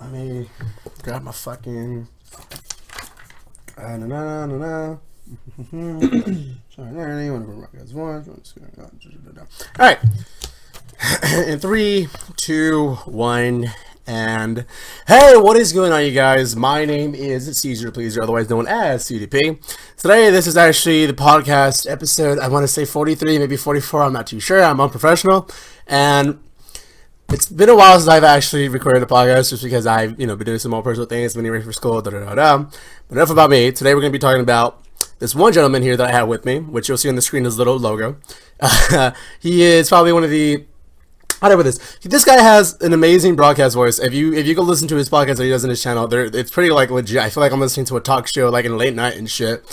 Let me grab my fucking. Sorry, all right. In 3, 2, 1, and hey, what is going on, you guys? My name is CezrDaPleazr, otherwise known as CDP. Today, this is actually the podcast episode. I want to say 43, maybe 44. I'm not too sure. I'm unprofessional, and it's been a while since I've actually recorded a podcast, just because I've been doing some more personal things, been ready for school, But enough about me. Today, we're going to be talking about this one gentleman here that I have with me, which you'll see on the screen, his little logo. He is probably one of the. How do I put this? This guy has an amazing broadcast voice. If you go listen to his podcast that he does on his channel, it's pretty like legit. I feel like I'm listening to a talk show like in late night and shit.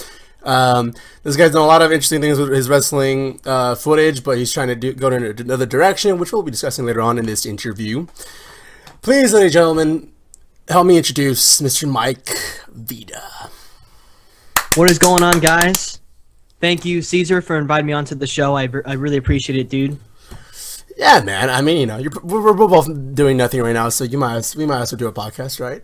This guy's done a lot of interesting things with his wrestling footage, but he's trying to go in another direction, which we'll be discussing later on in this interview. Please, ladies and gentlemen, help me introduce Mr. Mike Vida. What is going on, guys? Thank you, Caesar, for inviting me onto the show. I really appreciate it, dude. Yeah, man. I mean, we're both doing nothing right now, so we might as well do a podcast, right?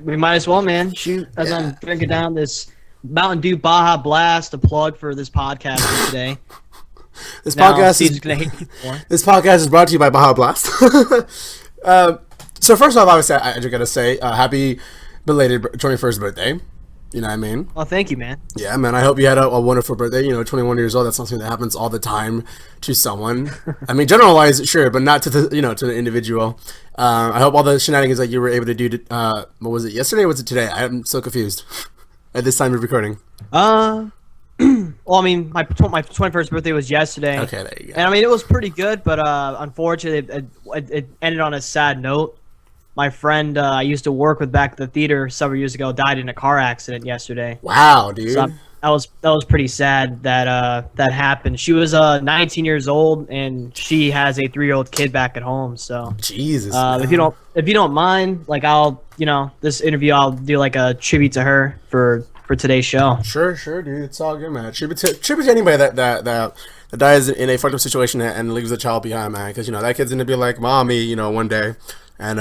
We might as well, man. Shoot, as I'm drinking down this Mountain Dew Baja Blast, a plug for this podcast for today. This podcast is brought to you by Baja Blast. So first off, obviously, I just gotta say, happy belated 21st birthday. You know what I mean? Oh, thank you, man. Yeah, man. I hope you had a wonderful birthday. 21 years old. That's something that happens all the time to someone. I mean, generalized, sure, but not to the to the individual. I hope all the shenanigans that you were able to do. What was it? Yesterday or was it today? I'm so confused. At this time of recording. Well, I mean, my 21st birthday was yesterday. Okay, there you go. And I mean, it was pretty good, but unfortunately, it ended on a sad note. My friend I used to work with back at the theater several years ago died in a car accident yesterday. Wow, dude. So that was pretty sad that that happened. She was 19 years old and she has a 3-year-old kid back at home. So Jesus. If you don't mind, like this interview I'll do like a tribute to her for today's show. Sure, dude. It's all good, man. Tribute to anybody that dies in a fucked up situation and leaves a child behind, man. Because that kid's gonna be like mommy, one day. And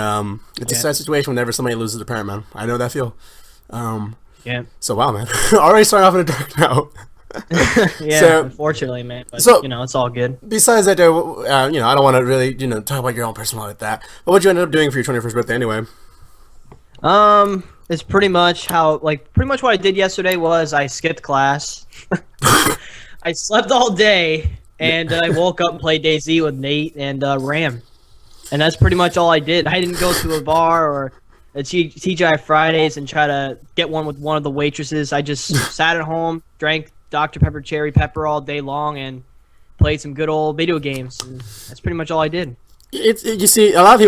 it's a sad situation whenever somebody loses a parent, man. I know that feel. Yeah. So wow, man. Already starting off in a dark note. Yeah. So, unfortunately, man. But it's all good. Besides that, though, I don't want to really talk about your own personal life like that. But what'd you end up doing for your 21st birthday anyway? It's pretty much what I did yesterday was I skipped class. I slept all day and I woke up and played DayZ with Nate and Ram. And that's pretty much all I did. I didn't go to a bar or a TGI Fridays and try to get one with one of the waitresses. I just sat at home, drank Dr. Pepper Cherry Pepper all day long, and played some good old video games. And that's pretty much all I did. You see, a lot of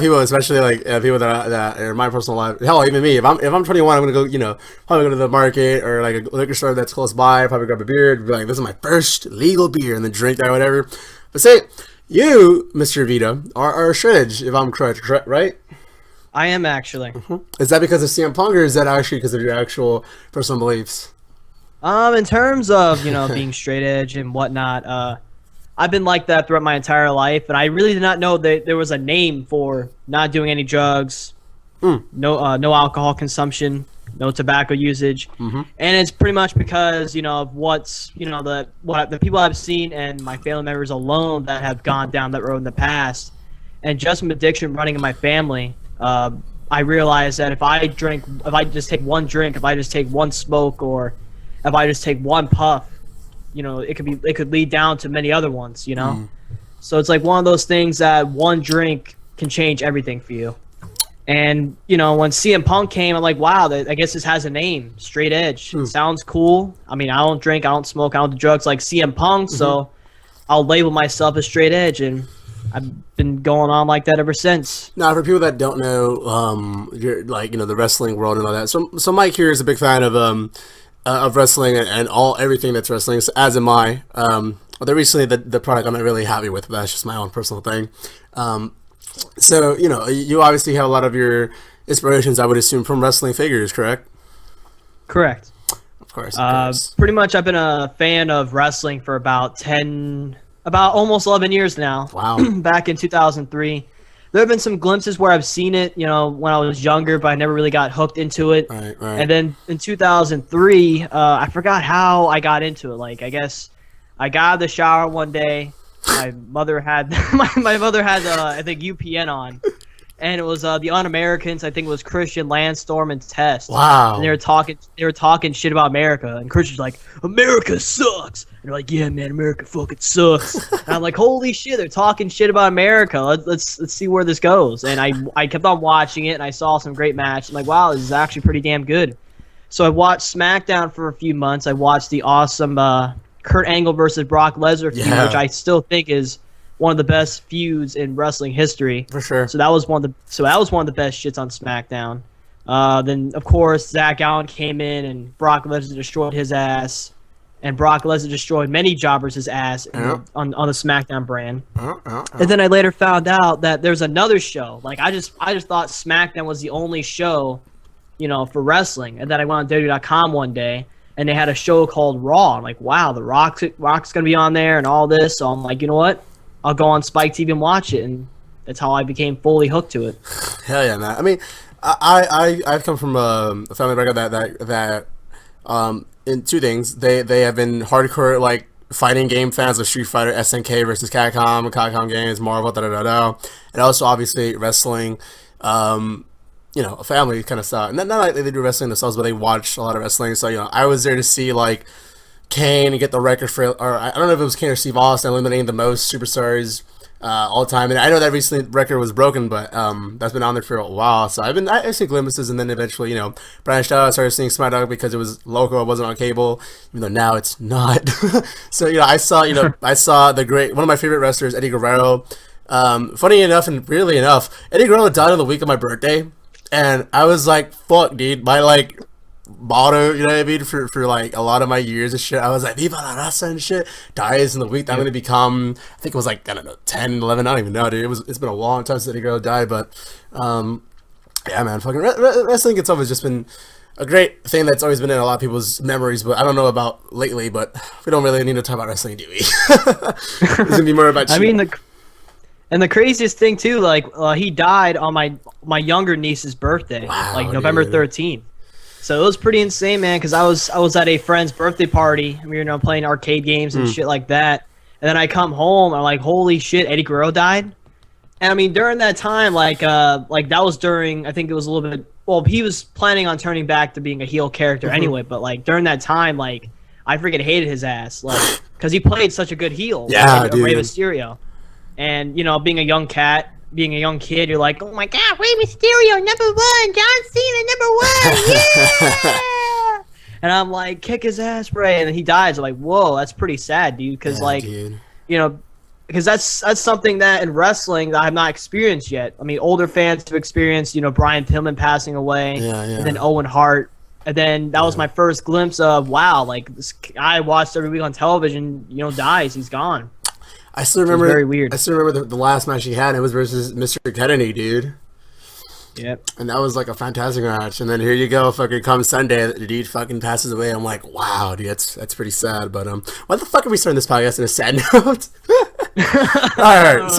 people, especially like people that are in my personal life. Hell, even me. If I'm 21, I'm gonna go, probably go to the market or like a liquor store that's close by. Probably grab a beer. Be like, this is my first legal beer, and then drink that or whatever. But say. You, Mr. Vida, are straight edge, if I'm correct, right? I am actually. Mm-hmm. Is that because of CM Punk, or is that actually because of your actual personal beliefs? In terms of being straight edge and whatnot, I've been like that throughout my entire life, and I really did not know that there was a name for not doing any drugs, no alcohol consumption, no tobacco usage, and it's pretty much because of what's the people I've seen and my family members alone that have gone down that road in the past, and just from addiction running in my family, I realized that if I just take one drink, if I just take one smoke, or if I just take one puff, it could lead down to many other ones, So it's like one of those things that one drink can change everything for you. And, when CM Punk came, I'm like, wow, I guess this has a name, Straight Edge. It sounds cool. I mean, I don't drink, I don't smoke, I don't do drugs like CM Punk, so I'll label myself as Straight Edge, and I've been going on like that ever since. Now, for people that don't know, you're like, the wrestling world and all that, so Mike here is a big fan of wrestling and everything that's wrestling, so as am I. Although recently the product I'm not really happy with, but that's just my own personal thing. So, you obviously have a lot of your inspirations, I would assume, from wrestling figures, correct? Correct. Of course. Pretty much I've been a fan of wrestling for about almost 11 years now. Wow. Back in 2003, there have been some glimpses where I've seen it, when I was younger, but I never really got hooked into it. Right. And then in 2003, I forgot how I got into it. Like, I guess I got out of the shower one day. My mother had my mother had I think UPN on, and it was the Un-Americans. I think it was Christian, Landstorm, and Test. Wow. And they were talking shit about America, and Christian's like, America sucks. And they're like, yeah, man, America fucking sucks. And I'm like, holy shit, they're talking shit about America. Let's see where this goes. And I kept on watching it, and I saw some great matches. I'm like, wow, this is actually pretty damn good. So I watched SmackDown for a few months. I watched the awesome Kurt Angle versus Brock Lesnar feud, which I still think is one of the best feuds in wrestling history. For sure. So that was one of the best shits on SmackDown. Then of course Zach Allen came in and Brock Lesnar destroyed his ass, and Brock Lesnar destroyed many jobbers' ass on the SmackDown brand. And then I later found out that there's another show. Like I just thought SmackDown was the only show, for wrestling. And then I went on WWE.com one day, and they had a show called Raw. I'm like, wow, The Rock's gonna be on there and all this. So I'm like, you know what? I'll go on Spike TV and watch it, and that's how I became fully hooked to it. Hell yeah, man! I mean, I've come from a family background that in two things. They have been hardcore like fighting game fans of Street Fighter, SNK versus Capcom games, Marvel, and also obviously wrestling. A family kind of stuff. And not like they do wrestling themselves, but they watch a lot of wrestling. So, I was there to see, like, Kane and get the record for, or I don't know if it was Kane or Steve Austin eliminating the most superstars all time. And I know that recently record was broken, but that's been on there for a while. So I see glimpses, and then eventually, branched out. I started seeing SmackDown because it was local, it wasn't on cable, even though now it's not. So, I saw the great, one of my favorite wrestlers, Eddie Guerrero. Funny enough, and weirdly enough, Eddie Guerrero died on the week of my birthday. And I was like, fuck, dude, my, like, motto, you know what I mean, for like, a lot of my years and shit, I was like, Viva la raza and shit, dies in the week that I'm going to become, I think it was like, I don't know, 10, 11, I don't even know, dude, it's been a long time since Eddie Guerrero died, but, yeah, man, fucking, wrestling itself has just been a great thing that's always been in a lot of people's memories, but I don't know about lately, but we don't really need to talk about wrestling, do we? It's going to be more about you. I mean, and the craziest thing too, like he died on my younger niece's birthday, like November 13th. So it was pretty insane, man. Because I was at a friend's birthday party, and we were playing arcade games and shit like that. And then I come home, and I'm like, holy shit, Eddie Guerrero died. And I mean, during that time, like that was during, I think it was a little bit. Well, he was planning on turning back to being a heel character anyway. But like during that time, like I freaking hated his ass, like because he played such a good heel, like Rey Mysterio. And, being a young kid, you're like, oh my God, Rey Mysterio, #1, John Cena, #1, yeah! And I'm like, kick his ass, Rey. And then he dies. I'm like, whoa, that's pretty sad, dude. Because, because that's something that in wrestling that I have not experienced yet. I mean, older fans have experienced, Brian Pillman passing away. And then Owen Hart. And then that was my first glimpse of, wow, like, this guy I watched every week on television, dies. He's gone. I still remember. Very weird. I still remember the last match he had. It was versus Mr. Kennedy, dude. Yep. And that was like a fantastic match. And then here you go, fucking come Sunday, the dude fucking passes away. I'm like, wow, dude, that's pretty sad. But why the fuck are we starting this podcast on a sad note? All right,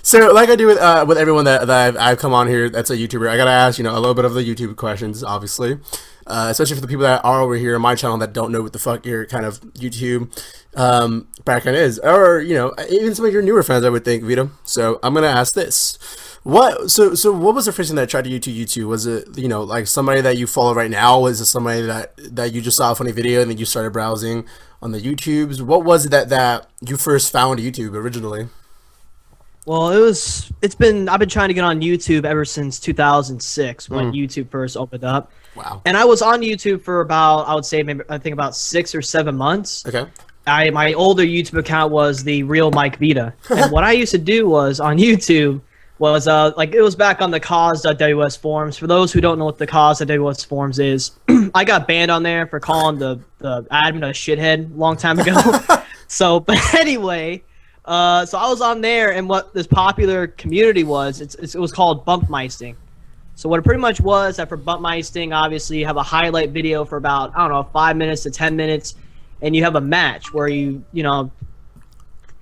so like I do with everyone that I've come on here that's a YouTuber, I gotta ask a little bit of the YouTube questions, obviously. Especially for the people that are over here on my channel that don't know what the fuck your kind of YouTube background is, or even some of your newer fans, I would think, Vito. So I'm gonna ask this: what was the first thing that attracted you to YouTube? Was it like somebody that you follow right now? Was it somebody that you just saw a funny video and then you started browsing on the YouTubes? What was it that you first found YouTube originally? Well, I've been trying to get on YouTube ever since 2006 when YouTube first opened up. Wow. And I was on YouTube for about, I would say, about 6 or 7 months. Okay. My older YouTube account was the real Mike Vida. And what I used to do was on YouTube was it was back on the cause.ws forums. For those who don't know what the cause.ws forums is, I got banned on there for calling the admin a shithead a long time ago. But anyway, so I was on there, and what this popular community was, it was called Bumpmeisting. So what it pretty much was that for Bumpmeisting, obviously you have a highlight video for about, 5 minutes to 10 minutes, and you have a match where you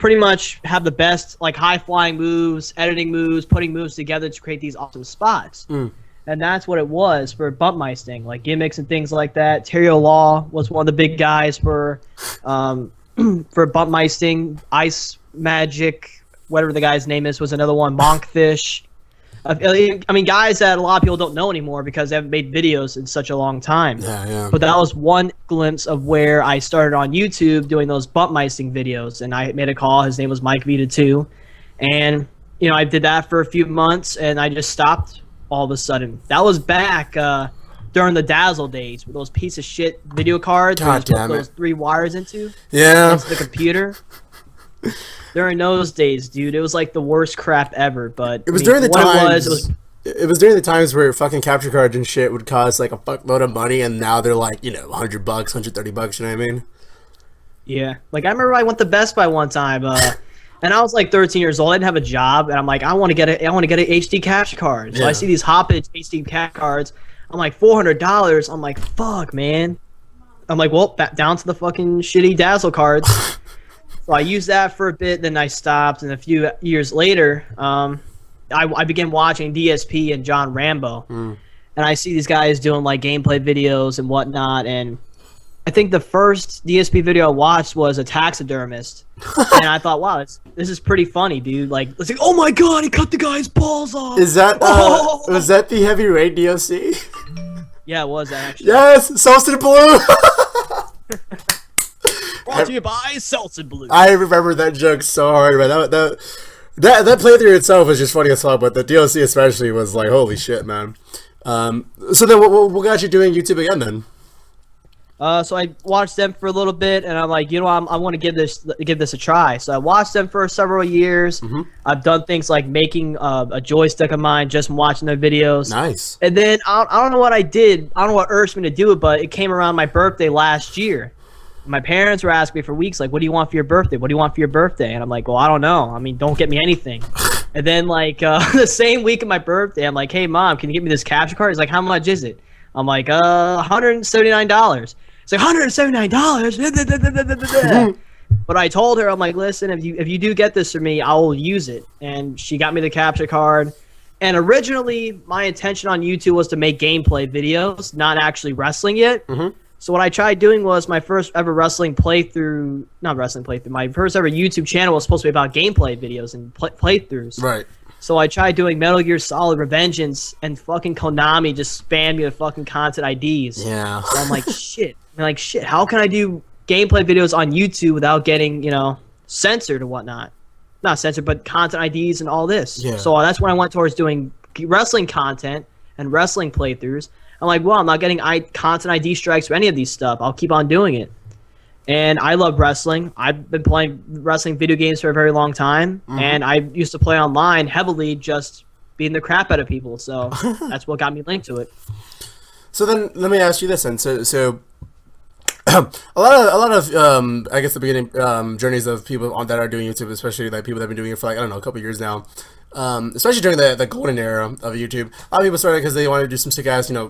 pretty much have the best like high flying moves, editing moves, putting moves together to create these awesome spots. And that's what it was for bump meisting, like gimmicks and things like that. Terrio Law was one of the big guys for bump meisting. Ice Magic, whatever the guy's name is, was another one. Monkfish. I mean, guys that a lot of people don't know anymore because they haven't made videos in such a long time. Yeah. But that was one glimpse of where I started on YouTube doing those bump meisting videos, and I made a call. His name was Mike Vida too, and you know I did that for a few months, and I just stopped all of a sudden. That was back during the Dazzle days with those piece of shit video cards. God damn it. Those 3 wires into the computer. During those days, dude, it was like the worst crap ever. But it was during the times where fucking capture cards and shit would cost like a fuckload of money, and now they're like, you know, $100, $130. You know what I mean? Yeah. Like I remember I went to Best Buy one time, and I was like 13 years old. I didn't have a job, and I'm like, I want to get an HD capture card. So I see these Hoppage HD capture cards. I'm like $400. I'm like, fuck, man. I'm like, well, down to the fucking shitty Dazzle cards. So I used that for a bit, then I stopped, and a few years later, I began watching DSP and John Rambo, and I see these guys doing like gameplay videos and whatnot, and I think the first DSP video I watched was a taxidermist, and I thought, wow, this is pretty funny, dude. Like, it's like, oh my god, he cut the guy's balls off. Is that was that the Heavy Rain DLC? Yeah, it was actually. Yes, Salted Blue. Brought to you by Seltzer Blue. I remember that joke so hard, man. That playthrough itself was just funny as hell, but the DLC especially was like, holy shit, man. So then, what got you doing YouTube again then? So I watched them for a little bit, and I'm like, you know, I want to give this a try. So I watched them for several years. I've done things like making a joystick of mine just from watching their videos. Nice. And then I don't know what I did. I don't know what urged me to do it, but it came around my birthday last year. My parents were asking me for weeks, like, what do you want for your birthday? What do you want for your birthday? And I'm like, well, I don't know. I mean, don't get me anything. And then, like, the same week of my birthday, I'm like, hey, Mom, can you get me this capture card? He's like, how much is it? I'm like, $179. It's like, $179? But I told her, I'm like, listen, if you do get this for me, I will use it. And she got me the capture card. And originally, my intention on YouTube was to make gameplay videos, not actually wrestling yet. So what I tried doing was my first ever my first ever YouTube channel was supposed to be about gameplay videos and playthroughs. Right. So I tried doing Metal Gear Solid Revengeance, and fucking Konami just spammed me with fucking content IDs. Yeah. So I'm like, shit. How can I do gameplay videos on YouTube without getting, you know, censored and whatnot? Not censored, but content IDs and all this. Yeah. So that's when I went towards doing wrestling content and wrestling playthroughs. I'm like, well, I'm not getting content ID strikes for any of these stuff. I'll keep on doing it. And I love wrestling. I've been playing wrestling video games for a very long time. And I used to play online heavily, just beating the crap out of people. So that's what got me linked to it. So then let me ask you this then. So a lot of I guess the beginning journeys of people that are doing YouTube, especially like people that have been doing it for like, I don't know, a couple years now. Especially during the golden era of YouTube, a lot of people started because they wanted to do some sick ass, you know,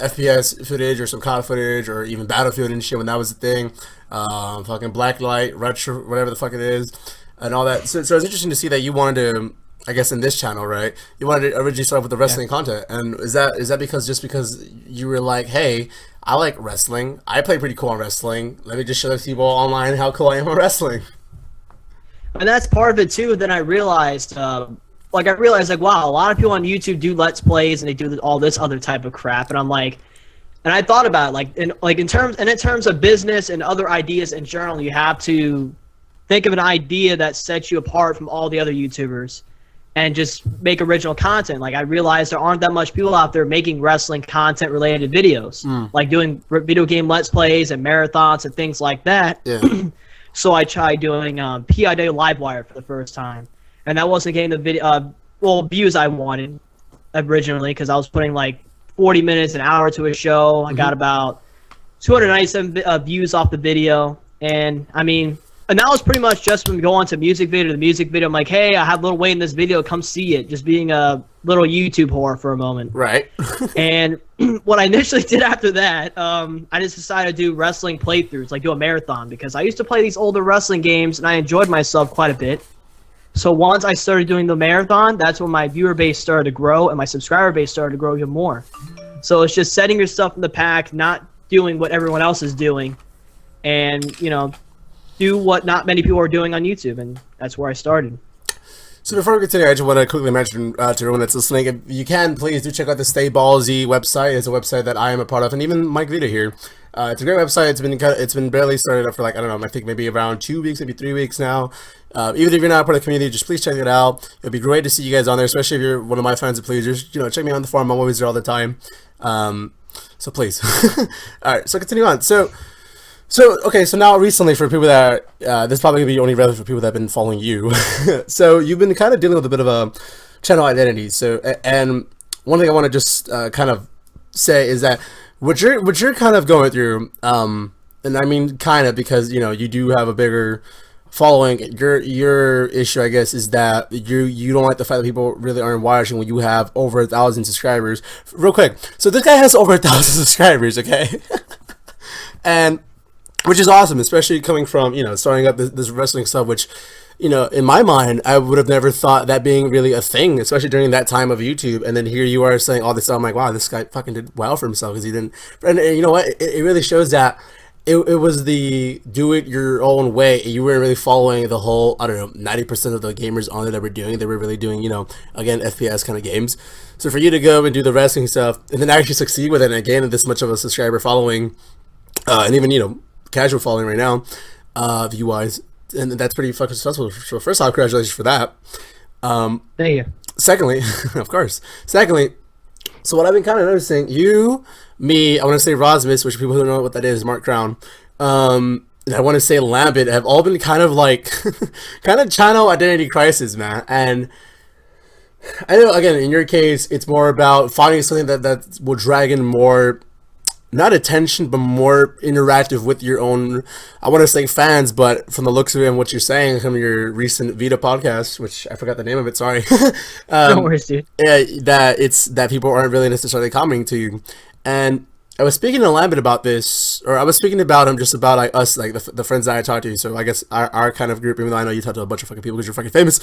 FPS footage or some COD footage or even Battlefield and shit when that was the thing. Fucking blacklight, retro, whatever the fuck it is, and all that. So it's interesting to see that you wanted to, I guess in this channel, right? You wanted to originally start with the wrestling content, and is that because you were like, hey, I like wrestling, I play pretty cool on wrestling. Let me just show the people online how cool I am on wrestling. And that's part of it too. Then I realized, wow, a lot of people on YouTube do Let's Plays and they do all this other type of crap. And I'm like, and I thought about it, in terms of business and other ideas in general, you have to think of an idea that sets you apart from all the other YouTubers, and just make original content. Like I realized there aren't that much people out there making wrestling content related videos, like doing video game Let's Plays and marathons and things like that. Yeah. So I tried doing PID Livewire for the first time, and that wasn't getting the video views I wanted originally, because I was putting like 40 minutes, an hour to a show. I got about 297 views off the video, and I mean, And now it's pretty much just when we go on to music video to music video. I'm like, hey, I have Lil Wayne in this video. Come see it. Just being a little YouTube whore for a moment. Right. And what I initially did after that, I just decided to do wrestling playthroughs, like do a marathon, because I used to play these older wrestling games and I enjoyed myself quite a bit. So once I started doing the marathon, that's when my viewer base started to grow and my subscriber base started to grow even more. So it's just setting yourself in the pack, not doing what everyone else is doing, and, you know, do what not many people are doing on YouTube, and that's where I started. So before we continue, I just want to quickly mention to everyone that's listening, if you can, please do check out the Stay Ballsy website. It's a website that I am a part of, and even Mike Vida here. It's a great website. It's been barely started up for, like, I don't know, I think maybe around 2 weeks, maybe 3 weeks now. Even if you're not a part of the community, just please check it out. It'd be great to see you guys on there, especially if you're one of my fans of Pleasers. You know, check me out on the forum. I'm always there all the time. So please. All right, so continue on. So okay, so now recently, for people that this is probably gonna be only relevant for people that have been following you. So you've been kind of dealing with a bit of a channel identity. So, and one thing I want to just kind of say is that what you're kind of going through, and I mean kind of, because, you know, you do have a bigger following. Your issue, I guess, is that you don't like the fact that people really aren't watching when you have over 1,000 subscribers. Real quick, so this guy has over 1,000 subscribers, okay? And which is awesome, especially coming from, you know, starting up this wrestling stuff, which, you know, in my mind, I would have never thought that being really a thing, especially during that time of YouTube. And then here you are saying all this stuff. I'm like, wow, this guy fucking did well for himself, because he didn't. And you know what? It really shows that it was the do it your own way. You weren't really following the whole, I don't know, 90% of the gamers on there that were doing. They were really doing, you know, again, FPS kind of games. So for you to go and do the wrestling stuff and then actually succeed with it and gain this much of a subscriber following, and even, you know, casual following right now, view wise, and that's pretty fucking successful. So first off, congratulations for that. Thank you. Secondly, of course. Secondly, so what I've been kind of noticing, you, me, I want to say Rosmus, which people who don't know what that is, Mark Crown, and I want to say Lambit, have all been kind of like, kind of channel identity crisis, man. And I know, again, in your case, it's more about finding something that will drag in more, not attention, but more interactive with your own, I want to say fans, but from the looks of it and what you're saying from your recent Vita podcast, which I forgot the name of it, sorry. No worries, dude. Yeah, that people aren't really necessarily commenting to you. And I was speaking to Lambert about this, or I was speaking about him, just about like us, like the friends that I talked to. So I guess our kind of group, even though I know you talked to a bunch of fucking people because you're fucking famous.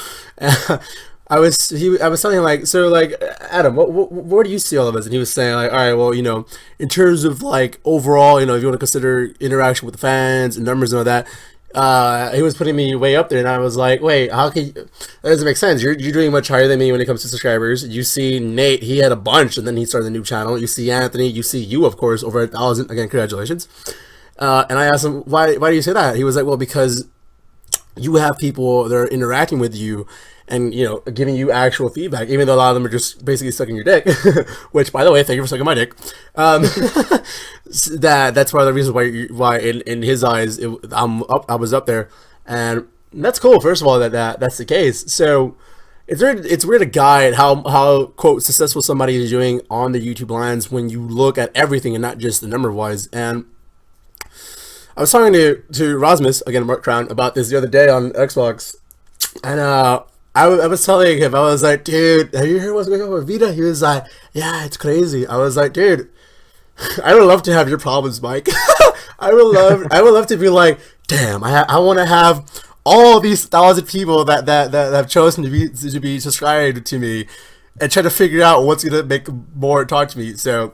I was telling him, like, so, like, Adam, where do you see all of us? And he was saying, like, all right, well, you know, in terms of, like, overall, you know, if you want to consider interaction with the fans and numbers and all that, he was putting me way up there, and I was like, wait, how can you, that doesn't make sense. You're doing much higher than me when it comes to subscribers. You see Nate, he had a bunch, and then he started a new channel. You see Anthony, you see you, of course, over 1,000. Again, congratulations. And I asked him, why do you say that? He was like, well, because you have people that are interacting with you and, you know, giving you actual feedback, even though a lot of them are just basically sucking your dick, which, by the way, thank you for sucking my dick. That's one of the reasons why in his eyes, I was up there, and that's cool. First of all, that's the case. So it's weird to guide how quote successful somebody is doing on the YouTube lines when you look at everything and not just the number wise. And I was talking to Rasmus, again, Mark Crown, about this the other day on Xbox, and I was telling him, I was like, dude, have you heard what's going on with Vida? He was like, yeah, it's crazy. I was like, dude, I would love to have your problems, Mike. I would love to be like, damn, I want to have all these 1,000 people that have chosen to be subscribed to me, and try to figure out what's gonna make more talk to me. So,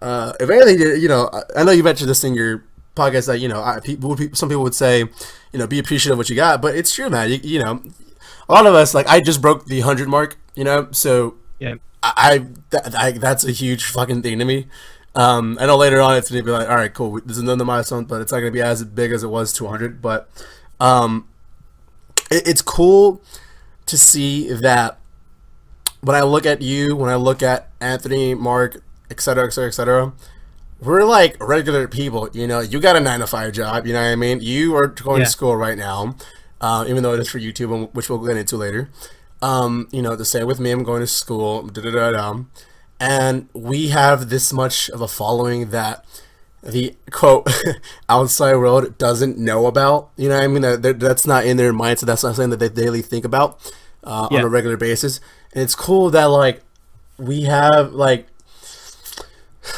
if anything, you know, I know you mentioned this in your podcast that, you know, some people would say, you know, be appreciative of what you got, but it's true, man. You know, a lot of us, like, I just broke the 100 mark, you know, so yeah, that's a huge fucking thing to me. I know later on it's gonna be like, all right, cool, this is another milestone, but it's not gonna be as big as it was 200. But it's cool to see that when I look at you, when I look at Anthony, Mark, etc., etc., etc., we're like regular people. You know, you got a 9-to-5 job. You know what I mean? You are going to school right now. Even though it is for YouTube, which we'll get into later. You know, the same with me, I'm going to school, and we have this much of a following that the quote outside world doesn't know about. You know what I mean? That's not in their mindset. That's not something that they daily think about on a regular basis. And it's cool that like we have like.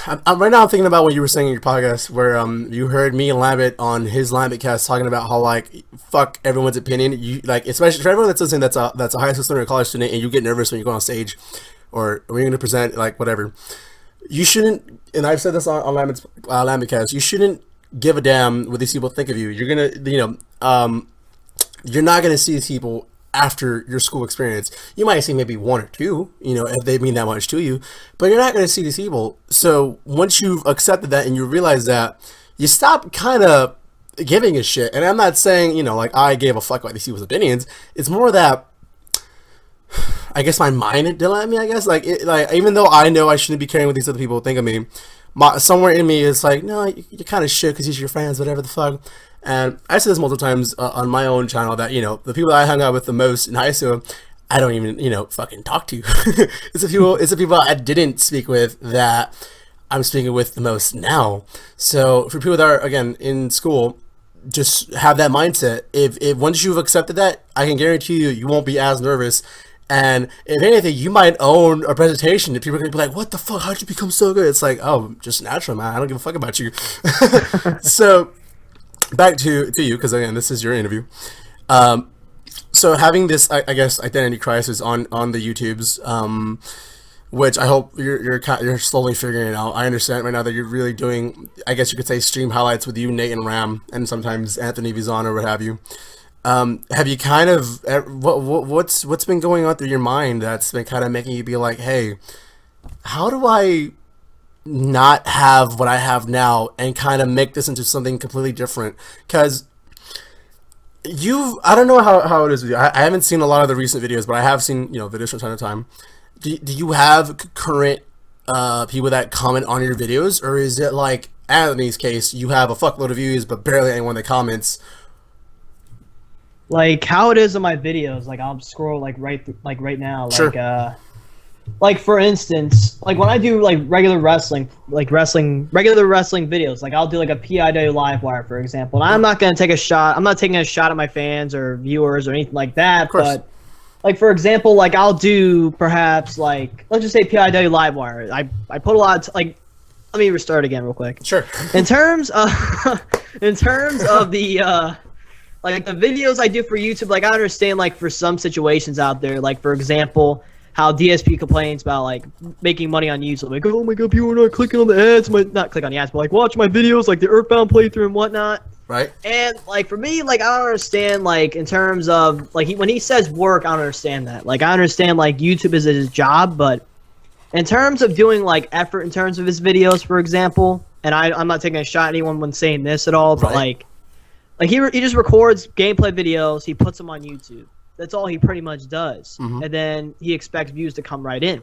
I'm right now I'm thinking about what you were saying in your podcast where you heard me and Lambit on his Lambit cast talking about how like fuck everyone's opinion. You like, especially for everyone that's listening that's a high school student or a college student and you get nervous when you go on stage or when you're gonna present, like whatever. You shouldn't, and I've said this on Lambit cast, you shouldn't give a damn what these people think of you. You're gonna, you're not gonna see these people after your school experience. You might see maybe one or two, if they mean that much to you, but you're not going to see these people. So once you've accepted that and you realize that, you stop kind of giving a shit. And I'm not saying, like I gave a fuck about these people's opinions. It's more that I guess my mind didn't let me, I guess. Like even though I know I shouldn't be caring what these other people think of me, somewhere in me is like, no, you kind of should because these are your friends, whatever the fuck. And I said this multiple times on my own channel that, the people that I hung out with the most in high school, I don't even, fucking talk to. It's the people I didn't speak with that I'm speaking with the most now. So for people that are, again, in school, just have that mindset. If once you've accepted that, I can guarantee you won't be as nervous. And if anything, you might own a presentation and people are going to be like, what the fuck? How'd you become so good? It's like, oh, just natural, man. I don't give a fuck about you. So back to you, because again, this is your interview. So having this, I guess, identity crisis on the YouTubes, which I hope you're slowly figuring it out. I understand right now that you're really doing, I guess you could say, stream highlights with you, Nate, and Ram, and sometimes Anthony Vizon or what have you. Have you kind of what's been going on through your mind that's been kind of making you be like, hey, how do I not have what I have now and kind of make this into something completely different? Because I don't know how it is with you. I haven't seen a lot of the recent videos, but I have seen videos from time to time. Do you have current people that comment on your videos, or is it like Anthony's case, you have a fuckload of views but barely anyone that comments? Like how it is on my videos, like I'll scroll right now, Sure. Like for instance, like when I do like regular wrestling videos, like I'll do like a PIW live wire, for example. And I'm not gonna take a shot. I'm not taking a shot at my fans or viewers or anything like that. But like for example, like I'll do perhaps like let's just say PIW live wire. I put a lot of like. Let me restart again real quick. Sure. In terms of the like the videos I do for YouTube, like I understand like for some situations out there, like for example, how DSP complains about like making money on YouTube. Like, oh my god, people are not clicking on the ads. Not click on the ads, but like watch my videos, like the Earthbound playthrough and whatnot. Right. And like for me, like I don't understand like in terms of like when he says work, I don't understand that. Like I understand like YouTube is his job, but in terms of doing like effort in terms of his videos, for example, and I'm not taking a shot at anyone when saying this at all, but like he just records gameplay videos, he puts them on YouTube. That's all he pretty much does. Mm-hmm. And then he expects views to come right in,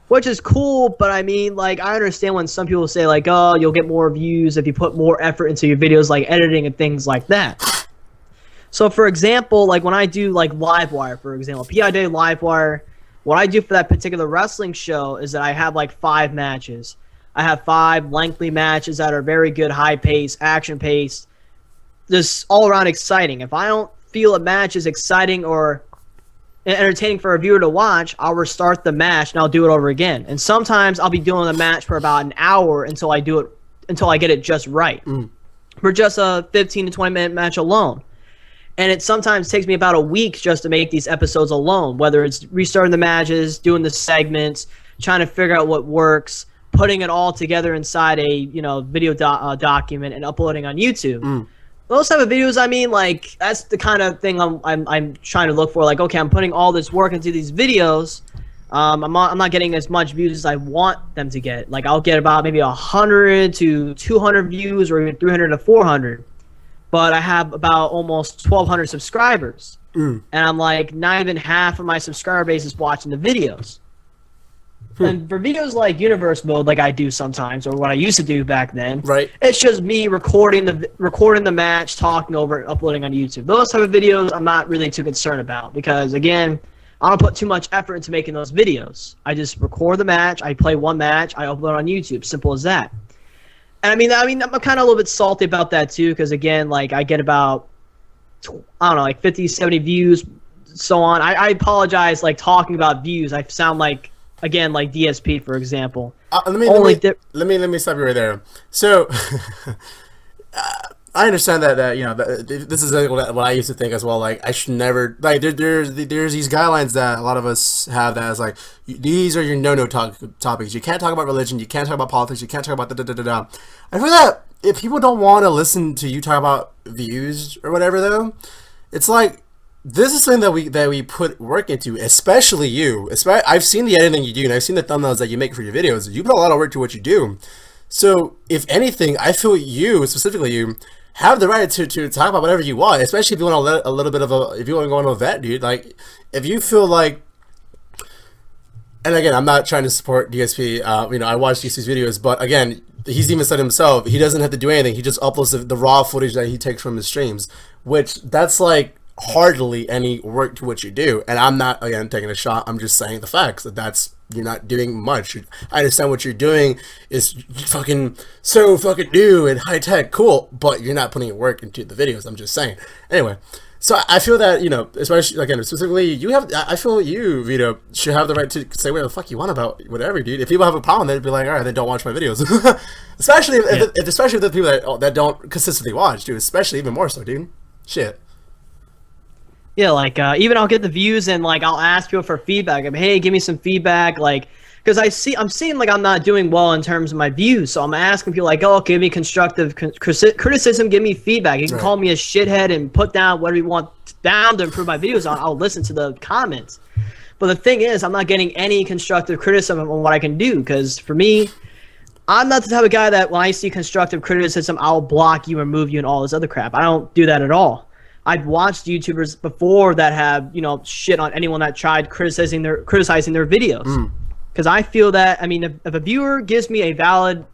which is cool. But I mean, like, I understand when some people say like, oh, you'll get more views if you put more effort into your videos, like editing and things like that. So for example, like when I do like Livewire, for example, PID Livewire, what I do for that particular wrestling show is that I have like 5 matches. I have 5 lengthy matches that are very good, high pace, action paced, just all around exciting. If I don't feel a match is exciting or entertaining for a viewer to watch, I'll restart the match and I'll do it over again. And sometimes I'll be doing the match for about an hour until I get it just right. For just a 15 to 20 minute match alone. And it sometimes takes me about a week just to make these episodes alone, whether it's restarting the matches, doing the segments, trying to figure out what works, putting it all together inside a video document and uploading on YouTube. Those type of videos, I mean, like that's the kind of thing I'm trying to look for. Like, okay, I'm putting all this work into these videos. I'm not getting as much views as I want them to get. Like, I'll get about maybe 100 to 200 views, or even 300 to 400. But I have about almost 1,200 subscribers, and I'm like not even half of my subscriber base is watching the videos. And for videos like Universe Mode, like I do sometimes, or what I used to do back then, right? It's just me recording the match, talking over it, uploading on YouTube. Those type of videos, I'm not really too concerned about because, again, I don't put too much effort into making those videos. I just record the match, I play one match, I upload on YouTube. Simple as that. And I mean, I'm kind of a little bit salty about that too, because again, like I get about, I don't know, like 50, 70 views, so on. I apologize, like talking about views. I sound like, again, like DSP, for example. Let me stop you right there. So, I understand that you know this is like what I used to think as well. Like I should never like there's these guidelines that a lot of us have that is like these are your no topics. You can't talk about religion. You can't talk about politics. You can't talk about da. I feel that if people don't want to listen to you talk about views or whatever, though, it's like this is something that we put work into, especially you. I've seen the editing you do, and I've seen the thumbnails that you make for your videos. You put a lot of work to what you do. So, if anything, I feel you, specifically you, have the right to talk about whatever you want, especially if you want to let a little bit of if you want to go on a vet, dude. Like, if you feel like, and again, I'm not trying to support DSP, you know, I watch DSP's videos, but again, he's even said himself, he doesn't have to do anything, he just uploads the raw footage that he takes from his streams, which, that's like, hardly any work to what you do. And I'm not, again, taking a shot, I'm just saying the facts, that's you're not doing much. I understand what you're doing is fucking so fucking new and high tech, cool, but you're not putting work into the videos. I'm just saying. Anyway, so I feel that, you know, especially again, specifically, you have. I feel you, Vito, should have the right to say whatever the fuck you want about whatever, dude. If people have a problem, they'd be like, all right, then don't watch my videos. Especially especially the people that don't consistently watch, dude. Especially even more so, dude. Shit. Yeah, like even I'll get the views and like I'll ask people for feedback. I'm, hey, give me some feedback, like because I'm seeing like I'm not doing well in terms of my views, so I'm asking people like, oh, give me constructive criticism, give me feedback. You can call me a shithead and put down whatever you want down to improve my videos on. I'll listen to the comments. But the thing is, I'm not getting any constructive criticism on what I can do, because for me, I'm not the type of guy that when I see constructive criticism, I'll block you, remove you, and all this other crap. I don't do that at all. I've watched YouTubers before that have, you know, shit on anyone that tried criticizing their videos. Because I feel that, I mean, if a viewer gives me a valid,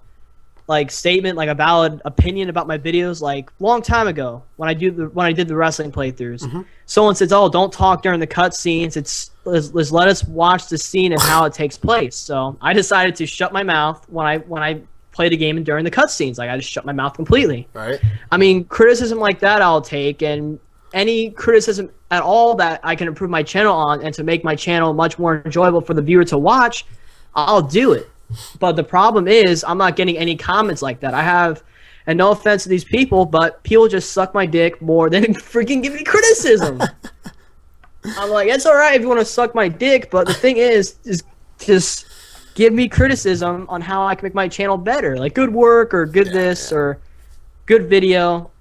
like, statement, like a valid opinion about my videos, like, long time ago, when I did the wrestling playthroughs, someone says, oh, don't talk during the cutscenes, let's let us watch the scene and how it takes place. So I decided to shut my mouth when I play the game and during the cutscenes. Like, I just shut my mouth completely. Right. I mean, criticism like that I'll take, and any criticism at all that I can improve my channel on and to make my channel much more enjoyable for the viewer to watch, I'll do it. But the problem is I'm not getting any comments like that. I have, and no offense to these people, but people just suck my dick more than freaking give me criticism. I'm like, it's all right if you want to suck my dick, but the thing is just give me criticism on how I can make my channel better. Like good work or good this or good video.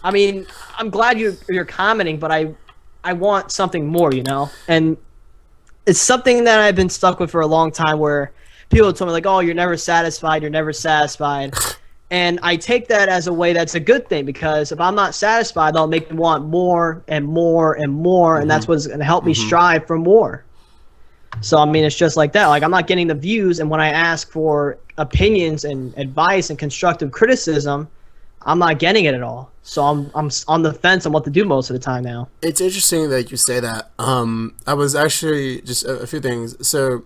I mean, I'm glad you're commenting, but I want something more, you know? And it's something that I've been stuck with for a long time, where people told me like, oh, you're never satisfied. And I take that as a way that's a good thing, because if I'm not satisfied, that'll make me want more and more and more. And that's what's going to help me strive for more. So, I mean, it's just like that. Like, I'm not getting the views, and when I ask for opinions and advice and constructive criticism, I'm not getting it at all. So I'm on the fence on what to do most of the time now. It's interesting that you say that. I was actually just a few things. So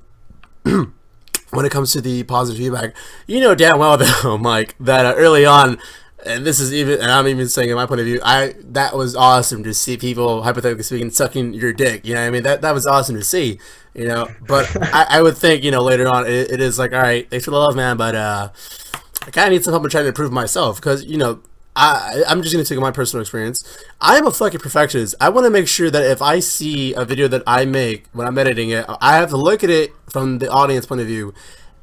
when it comes to the positive feedback, you know damn well though, Mike, that early on, and this is even, and I'm even saying in my point of view, that was awesome to see people, hypothetically speaking, sucking your dick. You know what I mean? That was awesome to see. You know, but I would think, you know, later on it is like, all right, thanks for the love, man, but I kind of need some help in trying to improve myself, because, you know, I'm just going to take my personal experience. I am a fucking perfectionist. I want to make sure that if I see a video that I make when I'm editing it, I have to look at it from the audience point of view.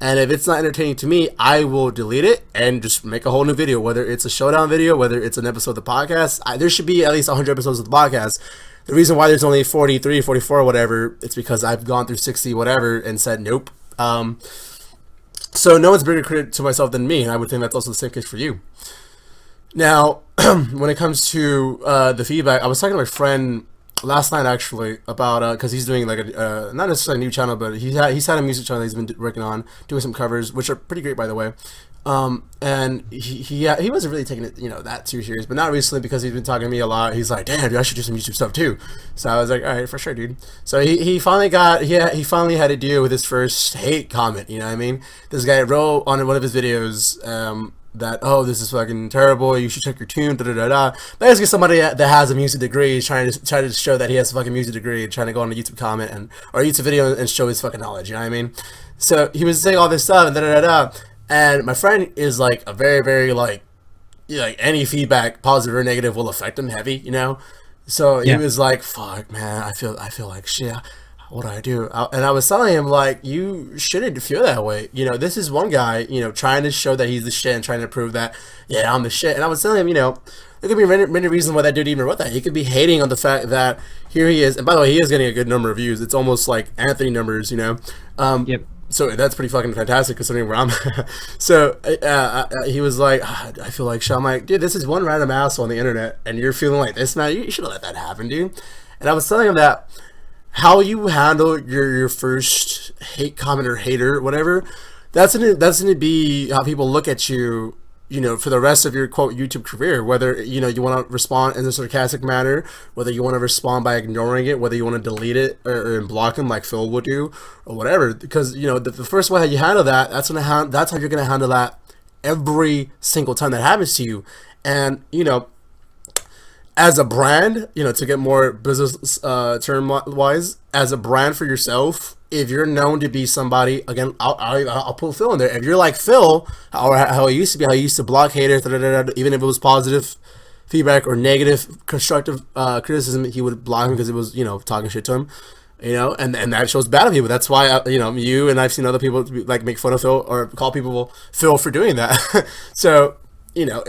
And if it's not entertaining to me, I will delete it and just make a whole new video, whether it's a showdown video, whether it's an episode of the podcast. There should be at least 100 episodes of the podcast. The reason why there's only 43, 44, whatever, it's because I've gone through 60, whatever, and said nope. So no one's bigger critic to myself than me, and I would think that's also the same case for you. Now, when it comes to the feedback, I was talking to my friend last night actually about because he's doing like a not necessarily a new channel, but he's had a music channel that he's been working on, doing some covers, which are pretty great, by the way. And he wasn't really taking it, you know, that too serious, but not recently, because he's been talking to me a lot. He's like, damn, dude, I should do some YouTube stuff too. So I was like, all right, for sure, dude. So he finally had to deal with his first hate comment. You know what I mean? This guy wrote on one of his videos, that, oh, this is fucking terrible, you should check your tune, da da da da. Basically, somebody that has a music degree is trying to show that he has a fucking music degree, and trying to go on a YouTube comment or a YouTube video and show his fucking knowledge. You know what I mean? So he was saying all this stuff and da da da da. And my friend is like a very, very like any feedback, positive or negative, will affect him heavy. You know? So he was like, "Fuck, man, I feel like shit. What do I do?" And I was telling him, like, you shouldn't feel that way. You know, this is one guy, you know, trying to show that he's the shit and trying to prove that, yeah, I'm the shit. And I was telling him, you know, there could be many reasons why that dude even wrote that. He could be hating on the fact that here he is. And by the way, he is getting a good number of views. It's almost like Anthony numbers, you know. So that's pretty fucking fantastic considering where I'm at. So he was like, I feel like shit. I'm like, dude, this is one random asshole on the internet, and you're feeling like this, man. You should have let that happen, dude. And I was telling him that how you handle your first hate comment or hater, whatever, that's gonna be how people look at you, you know, for the rest of your quote YouTube career. Whether, you know, you want to respond in a sarcastic manner, whether you want to respond by ignoring it, whether you want to delete it or block them like Phil would do, or whatever. Because, you know, the first way how you handle that, that's how you're gonna handle that every single time that happens to you. And, you know, as a brand, you know, to get more business term wise, as a brand for yourself, if you're known to be somebody, again, I'll put Phil in there. If you're like Phil, or how he used to be, how he used to block haters, even if it was positive feedback or negative constructive criticism, he would block him because it was, you know, talking shit to him, you know, and that shows bad on people. That's why, you know, you and I've seen other people like make fun of Phil or call people Phil for doing that. So, you know,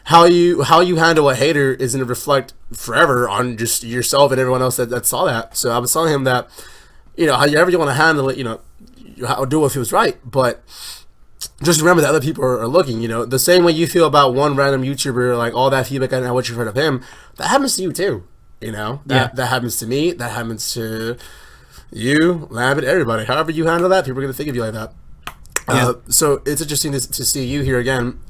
how you handle a hater is going to reflect forever on just yourself and everyone else that saw that. So I was telling him that, you know, however you want to handle it, you know, do it feels right. But just remember that other people are looking, you know. The same way you feel about one random YouTuber, like all that feedback and what you've heard of him, that happens to you too. You know, that happens to me. That happens to you, Lambert, everybody. However you handle that, people are going to think of you like that. So it's interesting to see you here again.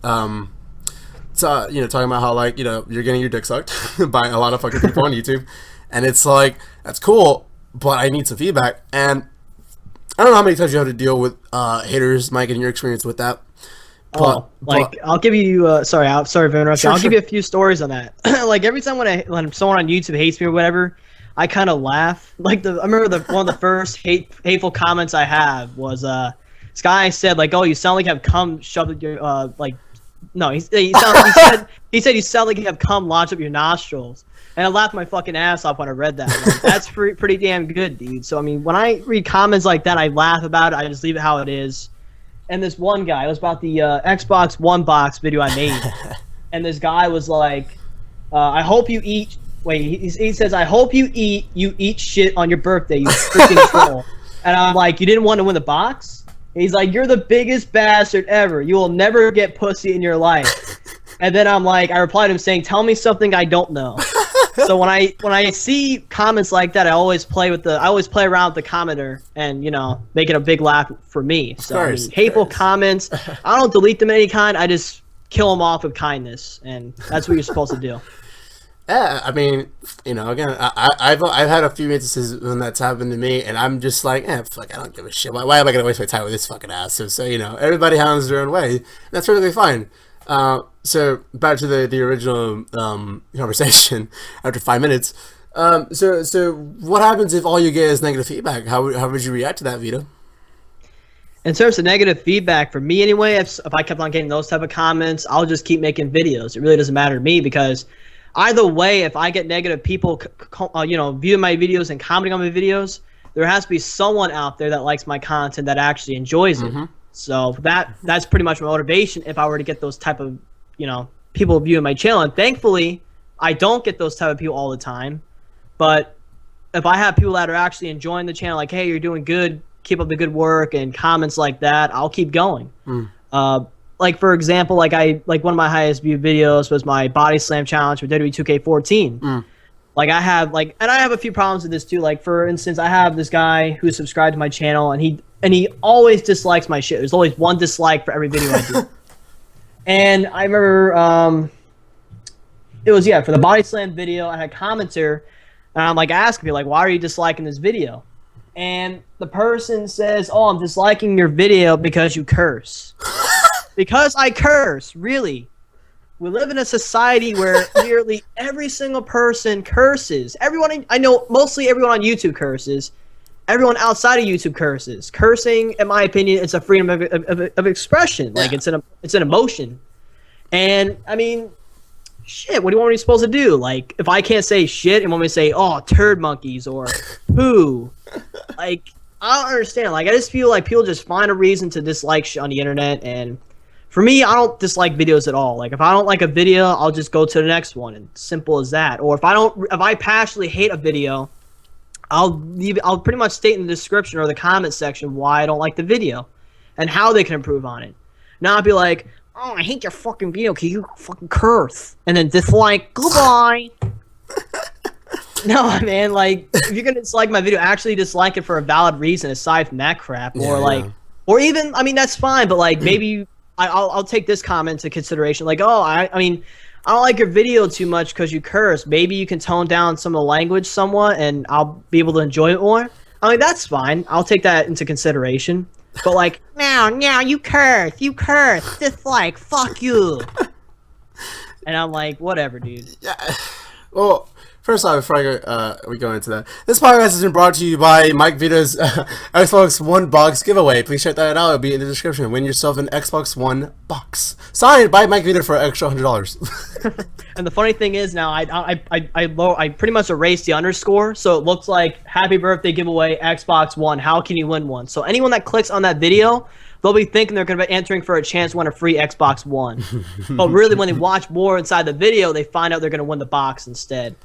So, you know, talking about how, like, you know, you're getting your dick sucked by a lot of fucking people on YouTube, and it's like, that's cool, but I need some feedback. And I don't know how many times you have to deal with haters, Mike, and your experience with that. But, I'll give you sorry for interrupting. I'll give you a few stories on that. Like, every time when someone on YouTube hates me or whatever, I kind of laugh. Like, I remember one of the first hateful comments I have was this guy said, like, "Oh, you sound like you have cum shoved in your like." No, he said you sound like you have cum lodged up your nostrils, and I laughed my fucking ass off when I read that. Like, that's pretty damn good, dude. So I mean, when I read comments like that, I laugh about it. I just leave it how it is. And this one guy, it was about the Xbox One box video I made, and this guy was like, "I hope you eat." Wait, he says, "I hope you eat shit on your birthday, you freaking troll." And I'm like, "You didn't want to win the box?" He's like, "You're the biggest bastard ever. You will never get pussy in your life." And then I'm like, I replied to him saying, "Tell me something I don't know." So when I see comments like that, I always play around with the commenter and, you know, make it a big laugh for me. So I mean, hateful comments, I don't delete them of any kind. I just kill them off with kindness, and that's what you're supposed to do. Yeah, I mean, you know, again, I've had a few instances when that's happened to me, and I'm just like, fuck, I don't give a shit. Why am I gonna waste my time with this fucking ass? So you know, everybody handles their own way. That's perfectly fine. So back to the original conversation after 5 minutes. So what happens if all you get is negative feedback? How would you react to that, Vida? In terms of negative feedback, for me anyway, if I kept on getting those type of comments, I'll just keep making videos. It really doesn't matter to me, because either way, if I get negative people, you know, viewing my videos and commenting on my videos, there has to be someone out there that likes my content that actually enjoys it. So that's pretty much my motivation if I were to get those type of, you know, people viewing my channel. And thankfully, I don't get those type of people all the time. But if I have people that are actually enjoying the channel, like, "Hey, you're doing good, keep up the good work," and comments like that, I'll keep going. Like, for example, like one of my highest viewed videos was my body slam challenge for WWE 2K14. Like, I have a few problems with this too. Like, for instance, I have this guy who's subscribed to my channel, and he always dislikes my shit. There's always one dislike for every video I do. And I remember it was for the body slam video, I had a commenter, and I'm like asking people, like, "Why are you disliking this video?" And the person says, "Oh, I'm disliking your video because you curse." Because I curse, really. We live in a society where nearly every single person curses. Everyone, I know, mostly everyone on YouTube curses. Everyone outside of YouTube curses. Cursing, in my opinion, it's a freedom of expression. Like, it's an emotion. And, I mean, shit, what do you want me supposed to do? Like, if I can't say shit and want me to say, oh, turd monkeys or poo, like, I don't understand. Like, I just feel like people just find a reason to dislike shit on the internet. And for me, I don't dislike videos at all. Like, if I don't like a video, I'll just go to the next one. And simple as that. Or if I passionately hate a video, I'll pretty much state in the description or the comment section why I don't like the video and how they can improve on it. Not be like, oh, I hate your fucking video because you fucking curse. And then dislike, goodbye. No, man, like, if you're going to dislike my video, actually dislike it for a valid reason aside from that crap. Or, or even, I mean, that's fine, but, like, maybe I'll take this comment into consideration. Like, oh, I mean, I don't like your video too much because you curse. Maybe you can tone down some of the language somewhat and I'll be able to enjoy it more. I mean, that's fine. I'll take that into consideration. But like, now, you curse, dislike, fuck you. And I'm like, whatever, dude. Yeah. Well, first off, before we go into that, this podcast has been brought to you by Mike Vida's Xbox One box giveaway. Please check that out. It'll be in the description. Win yourself an Xbox One box signed by Mike Vida for an extra $100. And the funny thing is now, I pretty much erased the underscore, so it looks like happy birthday giveaway Xbox One. How can you win one? So anyone that clicks on that video, they'll be thinking they're going to be entering for a chance to win a free Xbox One. But really, when they watch more inside the video, they find out they're going to win the box instead.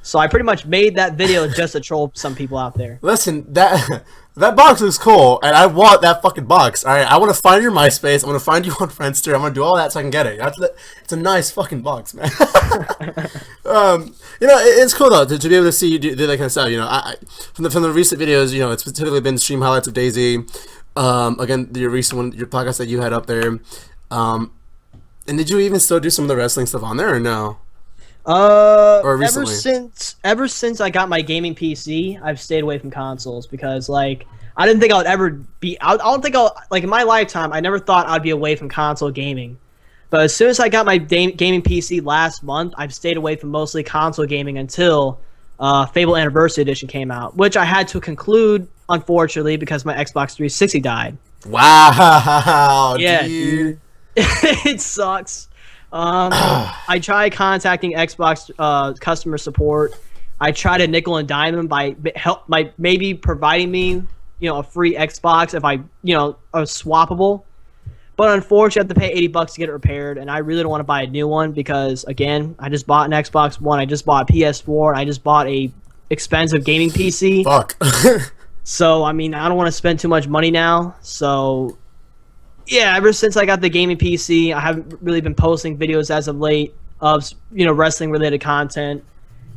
So I pretty much made that video just to troll some people out there. Listen, that box looks cool, and I want that fucking box. All right, I want to find your MySpace. I want to find you on Friendster. I'm gonna do all that so I can get it. It's a nice fucking box, man. You know, it's cool though to be able to see you do that kind of stuff. You know, from the recent videos, you know, it's typically been stream highlights of DayZ. Again, your recent one, your podcast that you had up there. And did you even still do some of the wrestling stuff on there or no? Or recently? Ever since I got my gaming PC, I've stayed away from consoles because, like, I didn't think I would ever be. I don't think like, in my lifetime, I never thought I'd be away from console gaming. But as soon as I got my gaming PC last month, I've stayed away from mostly console gaming until Fable Anniversary Edition came out, which I had to conclude, unfortunately, because my Xbox 360 died. Wow, yeah, dude. It sucks. I tried contacting Xbox customer support. I tried to nickel and dime them by maybe providing me, you know, a free Xbox if I, you know, a swappable. But unfortunately, I have to pay $80 to get it repaired, and I really don't want to buy a new one because, again, I just bought an Xbox One, I just bought a PS4, and I just bought a expensive gaming PC. Fuck. So, I mean, I don't want to spend too much money now. So, yeah, ever since I got the gaming PC, I haven't really been posting videos as of late of, you know, wrestling related content.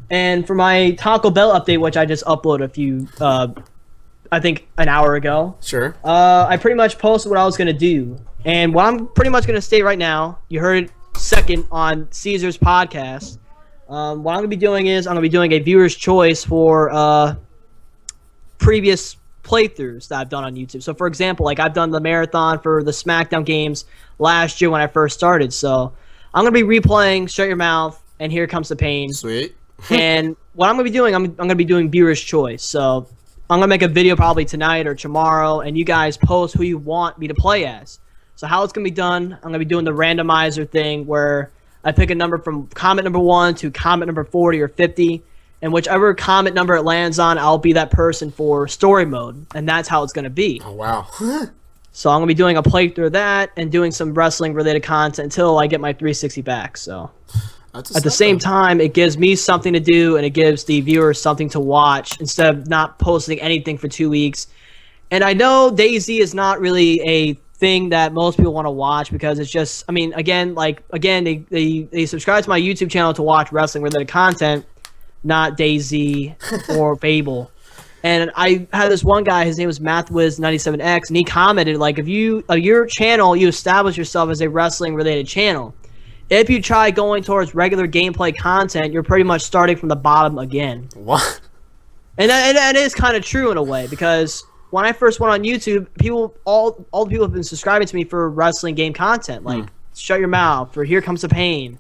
And for my Taco Bell update, which I just uploaded a few, I think an hour ago. Sure. I pretty much posted what I was going to do. And what I'm pretty much going to state right now, you heard it second on Cezr's podcast. What I'm going to be doing is I'm going to be doing a viewer's choice for previous playthroughs that I've done on YouTube. So, for example, like I've done the marathon for the SmackDown games last year when I first started. So, I'm going to be replaying Shut Your Mouth and Here Comes the Pain. Sweet. And what I'm going to be doing, I'm going to be doing viewer's choice. So, I'm going to make a video probably tonight or tomorrow, and you guys post who you want me to play as. So, how it's going to be done, I'm going to be doing the randomizer thing where I pick a number from comment number 1 to comment number 40 or 50. And whichever comment number it lands on, I'll be that person for story mode. And that's how it's going to be. Oh, wow. So I'm going to be doing a playthrough of that and doing some wrestling-related content until I get my 360 back. So at the same time, it gives me something to do, and it gives the viewers something to watch instead of not posting anything for 2 weeks. And I know DayZ is not really a thing that most people want to watch because it's just, I mean, again, they subscribe to my YouTube channel to watch wrestling-related content, not DayZ or Fable. And I had this one guy, his name was MathWiz97X, and he commented, like, if your channel, you establish yourself as a wrestling-related channel. If you try going towards regular gameplay content, you're pretty much starting from the bottom again. What? And that is kind of true in a way, because when I first went on YouTube, all the people have been subscribing to me for wrestling game content, like Shut Your Mouth, for Here Comes the Pain,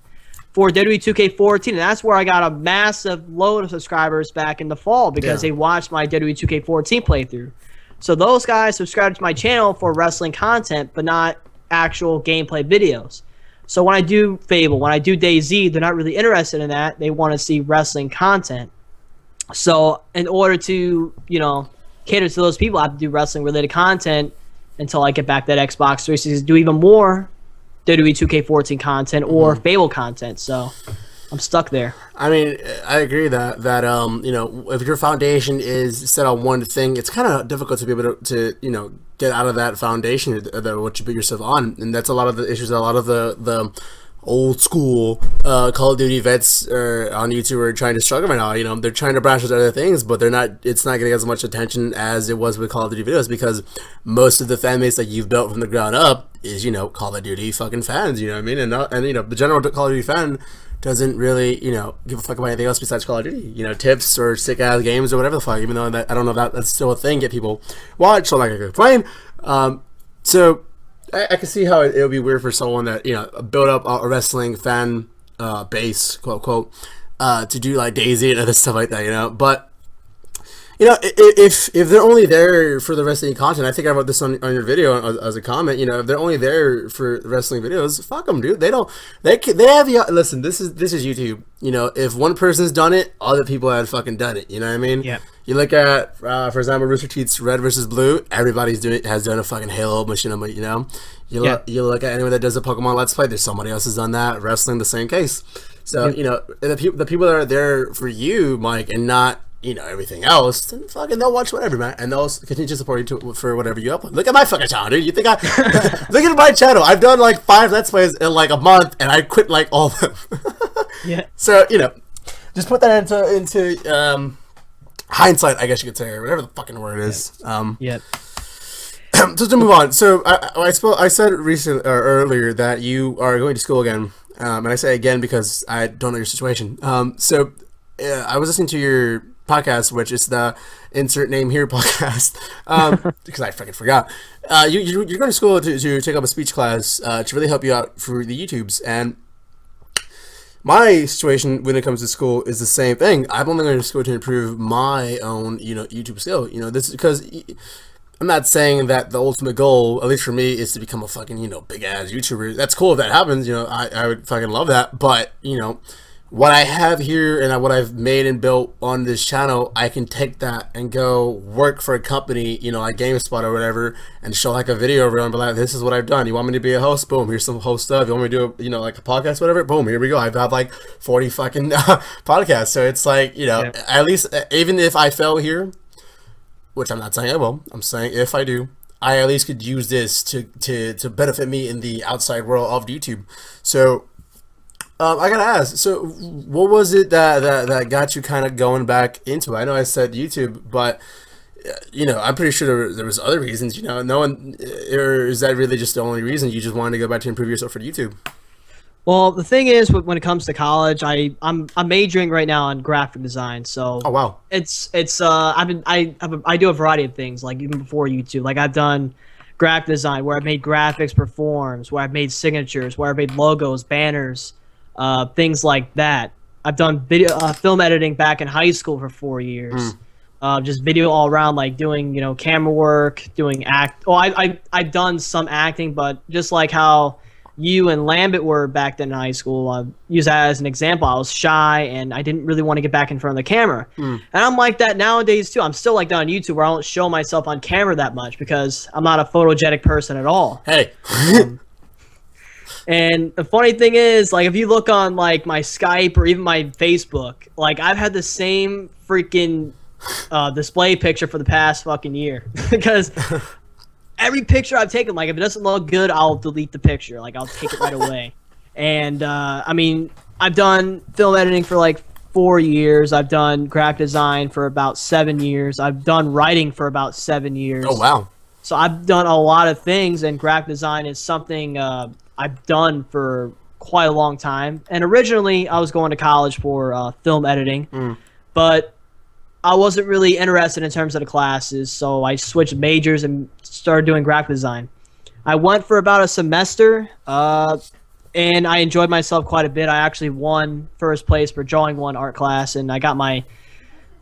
for WWE 2K14, and that's where I got a massive load of subscribers back in the fall because they watched my WWE 2K14 playthrough. So those guys subscribed to my channel for wrestling content, but not actual gameplay videos. So when I do Fable, when I do DayZ, they're not really interested in that. They want to see wrestling content. So in order to, cater to those people, I have to do wrestling-related content until I get back that Xbox 360 to do even more WWE 2K14 content or Fable content. So I'm stuck there. I mean, I agree that if your foundation is set on one thing, it's kind of difficult to be able to get out of that foundation that what you put yourself on, and that's a lot of the issues that a lot of the old school Call of Duty vets on YouTube are trying to struggle right now. They're trying to branch into other things, but it's not getting as much attention as it was with Call of Duty videos because most of the fan base that you've built from the ground up is Call of Duty fucking fans. You know what I mean? And the general Call of Duty fan doesn't really give a fuck about anything else besides Call of Duty. Tips or sick ass games or whatever the fuck. Even though I don't know if that's still a thing. Get people watch, so I'm not gonna complain. So I can see how it would be weird for someone that built up a wrestling fan base, quote unquote, to do like DayZ and other stuff like that. But if they're only there for the wrestling content, I think I wrote this on your video as a comment. If they're only there for wrestling videos, fuck them, dude. They have listen. This is YouTube. If one person's done it, other people have fucking done it. You know what I mean? Yeah. You look at, for example, Rooster Teeth's Red versus Blue. Everybody's has done a fucking Halo machinima. You look at anyone that does a Pokemon Let's Play. There's somebody else has done that. Wrestling, the same case. So the people that are there for you, Mike, and not everything else, then fucking they'll watch whatever, man, and they'll continue to support you for whatever you upload. Look at my fucking channel, dude. You think look at my channel. I've done like 5 Let's Plays in like a month, and I quit like all of them. Yeah. So just put that into hindsight, I guess you could say, or whatever the fucking word is. So to move on. So I said recently earlier that you are going to school again, and I say again because I don't know your situation. So I was listening to your podcast, which is the Insert Name Here podcast, because I freaking forgot. You're going to school to take up a speech class to really help you out for the YouTubes, and my situation when it comes to school is the same thing. I'm only going to school to improve my own YouTube skill. This is because I'm not saying that the ultimate goal, at least for me, is to become a fucking big ass YouTuber. That's cool if that happens. I would fucking love that, but what I have here and what I've made and built on this channel, I can take that and go work for a company, like GameSpot or whatever, and show like a video reel and be like, this is what I've done. You want me to be a host? Boom, here's some host stuff. You want me to do, like a podcast, whatever? Boom, here we go. I've had like 40 fucking podcasts. So it's like, at least, even if I fail here, which I'm not saying I will, I'm saying if I do, I at least could use this to benefit me in the outside world of YouTube. So I gotta ask, so what was it that got you kind of going back into it? I know I said YouTube, but I'm pretty sure there was other reasons. No one, or is that really just the only reason you just wanted to go back to improve yourself for YouTube? Well, the thing is, when it comes to college, I'm majoring right now in graphic design. So oh wow, I do a variety of things, like even before YouTube. Like I've done graphic design where I've made graphics for forums, where I've made signatures, where I've made logos, banners. Things like that. I've done video film editing back in high school for 4 years. Just video all around, like doing camera work, doing act. Oh, I've done some acting, but just like how you and Lambert were back then in high school. Use that as an example. I was shy and I didn't really want to get back in front of the camera. And I'm like that nowadays too. I'm still like that on YouTube where I don't show myself on camera that much because I'm not a photogenic person at all. Hey. And the funny thing is, like, if you look on, like, my Skype or even my Facebook, like, I've had the same freaking display picture for the past fucking year. Because every picture I've taken, like, if it doesn't look good, I'll delete the picture. Like, I'll take it right away. And, I mean, I've done film editing for, like, 4 years. I've done graphic design for about 7 years. I've done writing for about 7 years. Oh, wow. So I've done a lot of things, and graphic design is something I've done for quite a long time. And originally, I was going to college for film editing, but I wasn't really interested in terms of the classes, so I switched majors and started doing graphic design. I went for about a semester, and I enjoyed myself quite a bit. I actually won first place for drawing one art class, and I got my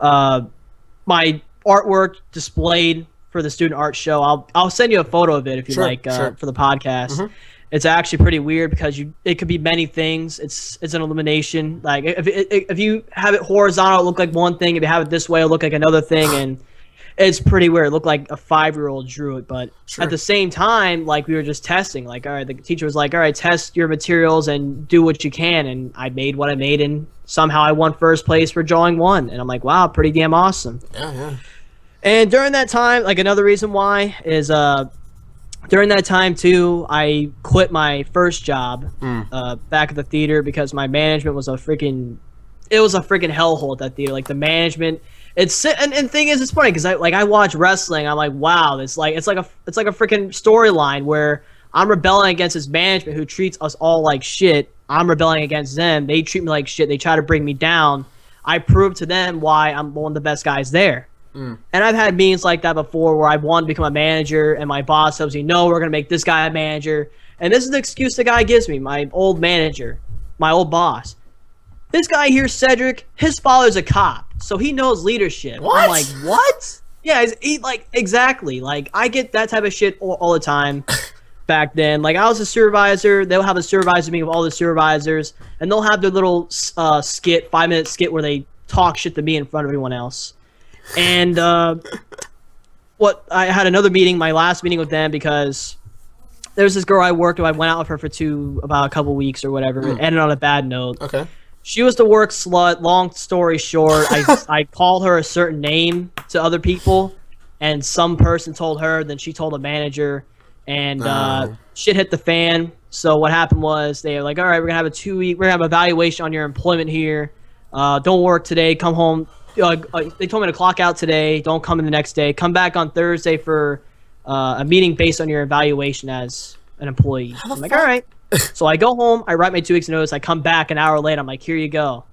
my artwork displayed for the student art show. I'll send you a photo of it if you like for the podcast. Mm-hmm. It's actually pretty weird because it could be many things. It's an illumination. Like if you have it horizontal, it'll look like one thing. If you have it this way, it'll look like another thing, and it's pretty weird. It looked like a 5-year-old drew it, but at the same time, like we were just testing. Like, all right, the teacher was like, all right, test your materials and do what you can. And I made what I made, and somehow I won first place for drawing one. And I'm like, wow, pretty damn awesome. Yeah. And during that time, like another reason why is during that time too, I quit my first job back at the theater because my management was a freaking hellhole at that theater. Like the management, and thing is, it's funny because I watch wrestling. I'm like, wow, it's like a freaking storyline where I'm rebelling against this management who treats us all like shit. I'm rebelling against them. They treat me like shit. They try to bring me down. I prove to them why I'm one of the best guys there. And I've had meetings like that before where I wanted to become a manager, and my boss tells me, no, we're going to make this guy a manager. And this is the excuse the guy gives me, my old manager, my old boss. This guy here, Cedric, his father's a cop, so he knows leadership. What? I'm like, what? Yeah, exactly. Like, I get that type of shit all the time back then. Like, I was a supervisor. They'll have a supervisor meeting with all the supervisors, and they'll have their little 5-minute skit where they talk shit to me in front of everyone else. And I had another meeting, my last meeting with them, because there's this girl I worked with. I went out with her for about a couple weeks or whatever. It ended on a bad note. Okay. She was the work slut. Long story short, I called her a certain name to other people, and some person told her, then she told a manager, and shit hit the fan. So what happened was they were like, all right, we're going to have a 2-week, we're going to have an evaluation on your employment here. Don't work today. Come home. They told me to clock out today. Don't come in the next day. Come back on Thursday for a meeting based on your evaluation as an employee. I'm like, all right. So I go home. I write my 2 weeks notice. I come back an hour later. I'm like, here you go.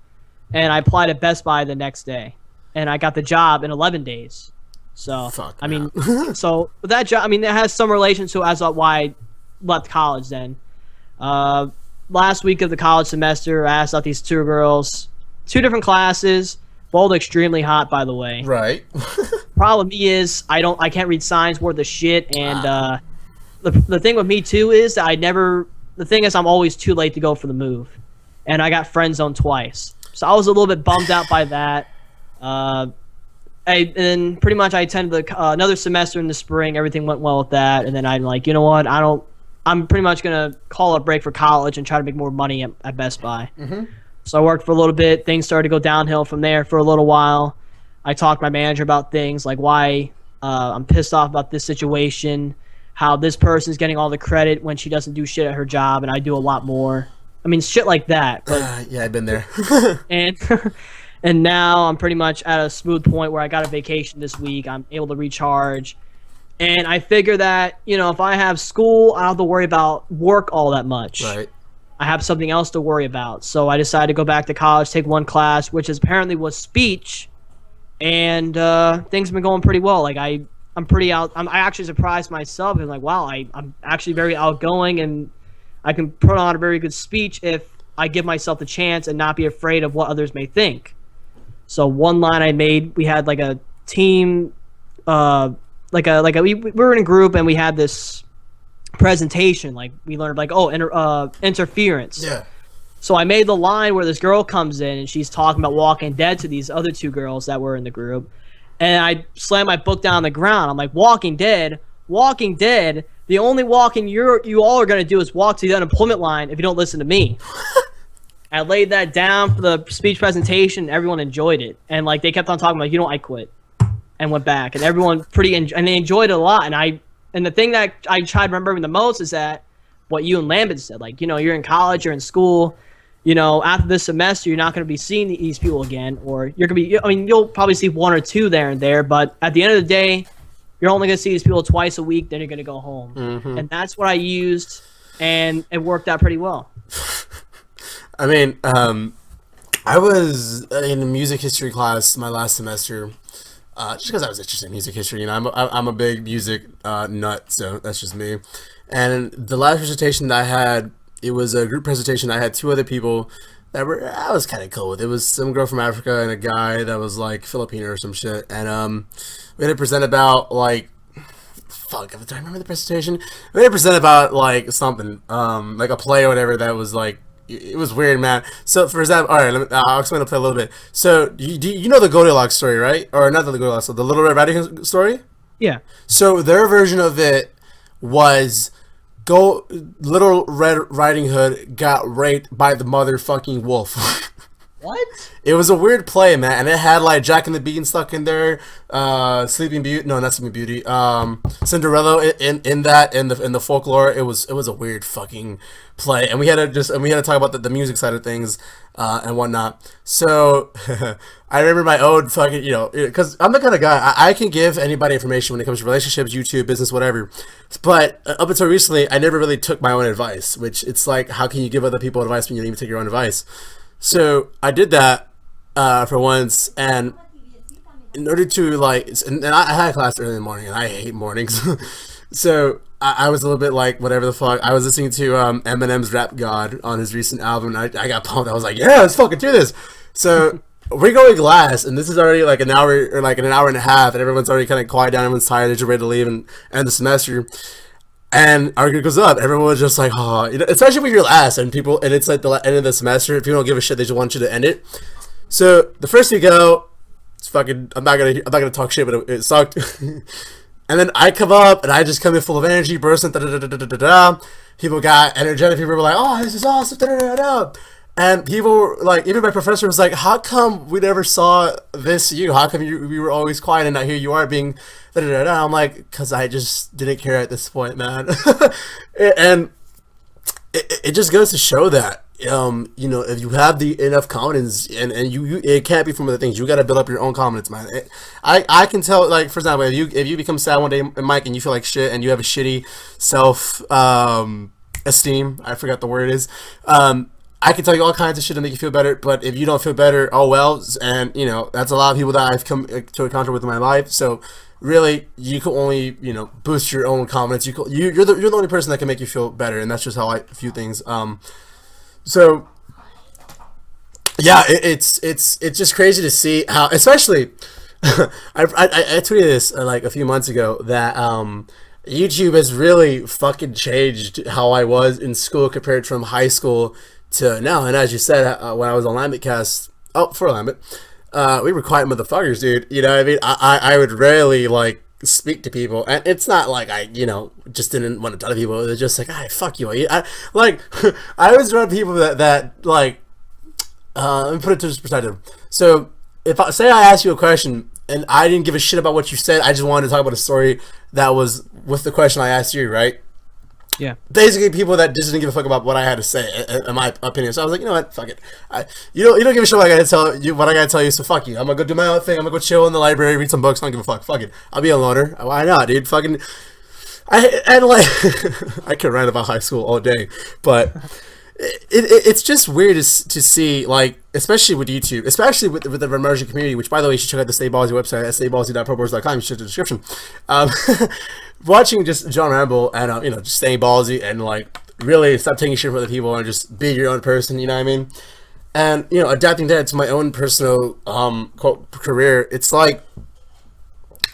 And I applied at Best Buy the next day. And I got the job in 11 days. So, so with that job, it has some relation to as why I left college then. Last week of the college semester, I asked out these 2 girls, 2 different classes. Both extremely hot, by the way. Right. Problem is, I can't read signs worth of shit, and the thing with me too is that I'm always too late to go for the move, and I got friend zoned twice, so I was a little bit bummed out by that. And pretty much I attended another semester in the spring. Everything went well with that, and then I'm like, you know what? I'm pretty much gonna call a break for college and try to make more money at Best Buy. Mm-hmm. So I worked for a little bit. Things started to go downhill from there for a little while. I talked to my manager about things like why I'm pissed off about this situation, how this person's getting all the credit when she doesn't do shit at her job and I do a lot more. Shit like that. But, yeah, I've been there. and now I'm pretty much at a smooth point where I got a vacation this week. I'm able to recharge. And I figure that, if I have school, I don't have to worry about work all that much. Right. I have something else to worry about. So I decided to go back to college, take one class, which apparently was speech, and things have been going pretty well. Like I actually surprised myself because like, wow, I'm actually very outgoing and I can put on a very good speech if I give myself the chance and not be afraid of what others may think. So one line I made, we had like a team, we were in a group and we had this presentation, like we learned like interference. Yeah. So I made the line where this girl comes in and she's talking about Walking Dead to these other 2 girls that were in the group, and I slammed my book down on the ground. I'm like, Walking Dead. The only walking you all are gonna do is walk to the unemployment line if you don't listen to me. I laid that down for the speech presentation. Everyone enjoyed it, and like they kept on talking about, I quit, and went back, and everyone and they enjoyed it a lot, And the thing that I tried remembering the most is that what you and Lambert said, like, you're in college, you're in school, after this semester, you're not going to be seeing these people again, or you're going to be, you'll probably see 1 or 2 there and there, but at the end of the day, you're only going to see these people twice a week, then you're going to go home. Mm-hmm. And that's what I used, and it worked out pretty well. I was in a music history class my last semester, just because I was interested in music history. You know, I'm a big music nut, so that's just me. And the last presentation that I had, it was a group presentation. I had two other people that I was kind of cool with. It was some girl from Africa and a guy that was like Filipino or some shit. And we had to present about like, fuck, do I remember the presentation? We had to present about like something, like a play or whatever that was like, it was weird, man. So for example, all right, I'll explain the play a little bit. So you know the Goldilocks story, right? Or not the Goldilocks, the Little Red Riding Hood story? Yeah. So their version of it was Little Red Riding Hood got raped by the motherfucking wolf. What? It was a weird play, man, and it had like Jack and the Beanstalk in there, Sleeping Beauty, no, not Sleeping Beauty, Cinderella in the folklore. It was a weird fucking play, and we had to talk about the music side of things and whatnot. So I remember my own fucking, you know, because I'm the kind of guy I can give anybody information when it comes to relationships, YouTube, business, whatever. But up until recently, I never really took my own advice, which it's like, how can you give other people advice when you don't even take your own advice? So I did that for once, and in order to like, and I had a class early in the morning, and I hate mornings. So I was a little bit like, whatever the fuck. I was listening to Eminem's Rap God on his recent album, and I got pumped. I was like, yeah, let's fucking do this. So we're going class, and this is already like an hour or like an hour and a half, and everyone's already kind of quiet down. Everyone's tired. They're just ready to leave and end the semester. And our group goes up. Everyone was just like, oh, you know, especially when you're last and it's like the end of the semester. If people don't give a shit, they just want you to end it. So the first we go, it's fucking. I'm not gonna talk shit, but it sucked. And then I come up and I just come in full of energy, bursting. People got energetic. People were like, oh, this is awesome. And people were like, even my professor was like, how come we never saw this you? How come we were always quiet and now here you are being I'm like, because I just didn't care at this point, man. And it just goes to show that, you know, if you have enough confidence and you it can't be from other things. You got to build up your own confidence, man. I can tell, like, for example, if you become sad one day, Mike, and you feel like shit and you have a shitty self esteem, I forgot the word is, I can tell you all kinds of shit to make you feel better, but if you don't feel better, oh well. And, you know, that's a lot of people that I've come to encounter with in my life. So really, you can only, you know, boost your own confidence. You're the only person that can make you feel better, and that's just how I view things. So yeah, it's just crazy to see how, especially I tweeted this like a few months ago that YouTube has really fucking changed how I was in school compared from high school to now. And as you said, when I was on Lambitcast, for Lambit, we were quiet motherfuckers, dude. You know what I mean? I would rarely like speak to people, and it's not like I, you know, just didn't want to talk to people. They're just like, fuck you. I was around people that like, let me put it to this perspective. So if I asked you a question and I didn't give a shit about what you said, I just wanted to talk about a story that was with the question I asked you, right? Yeah. Basically, people that just didn't give a fuck about what I had to say, in my opinion. So I was like, you know what, fuck it. You don't give a shit what I gotta tell you. What I gotta tell you, so fuck you. I'm gonna go do my own thing. I'm gonna go chill in the library, read some books. I don't give a fuck. Fuck it. I'll be a loner. Why not, dude? Fucking. I could rant about high school all day, but it's just weird to see, like, especially with YouTube, especially with the emerging community. Which, by the way, you should check out the Stay Ballsy website at stayballsy.probors.com. You should check the description. Watching just John Ramble and you know, just staying ballsy and like really stop taking shit from other people and just be your own person, you know what I mean? And you know, adapting that to my own personal quote career, it's like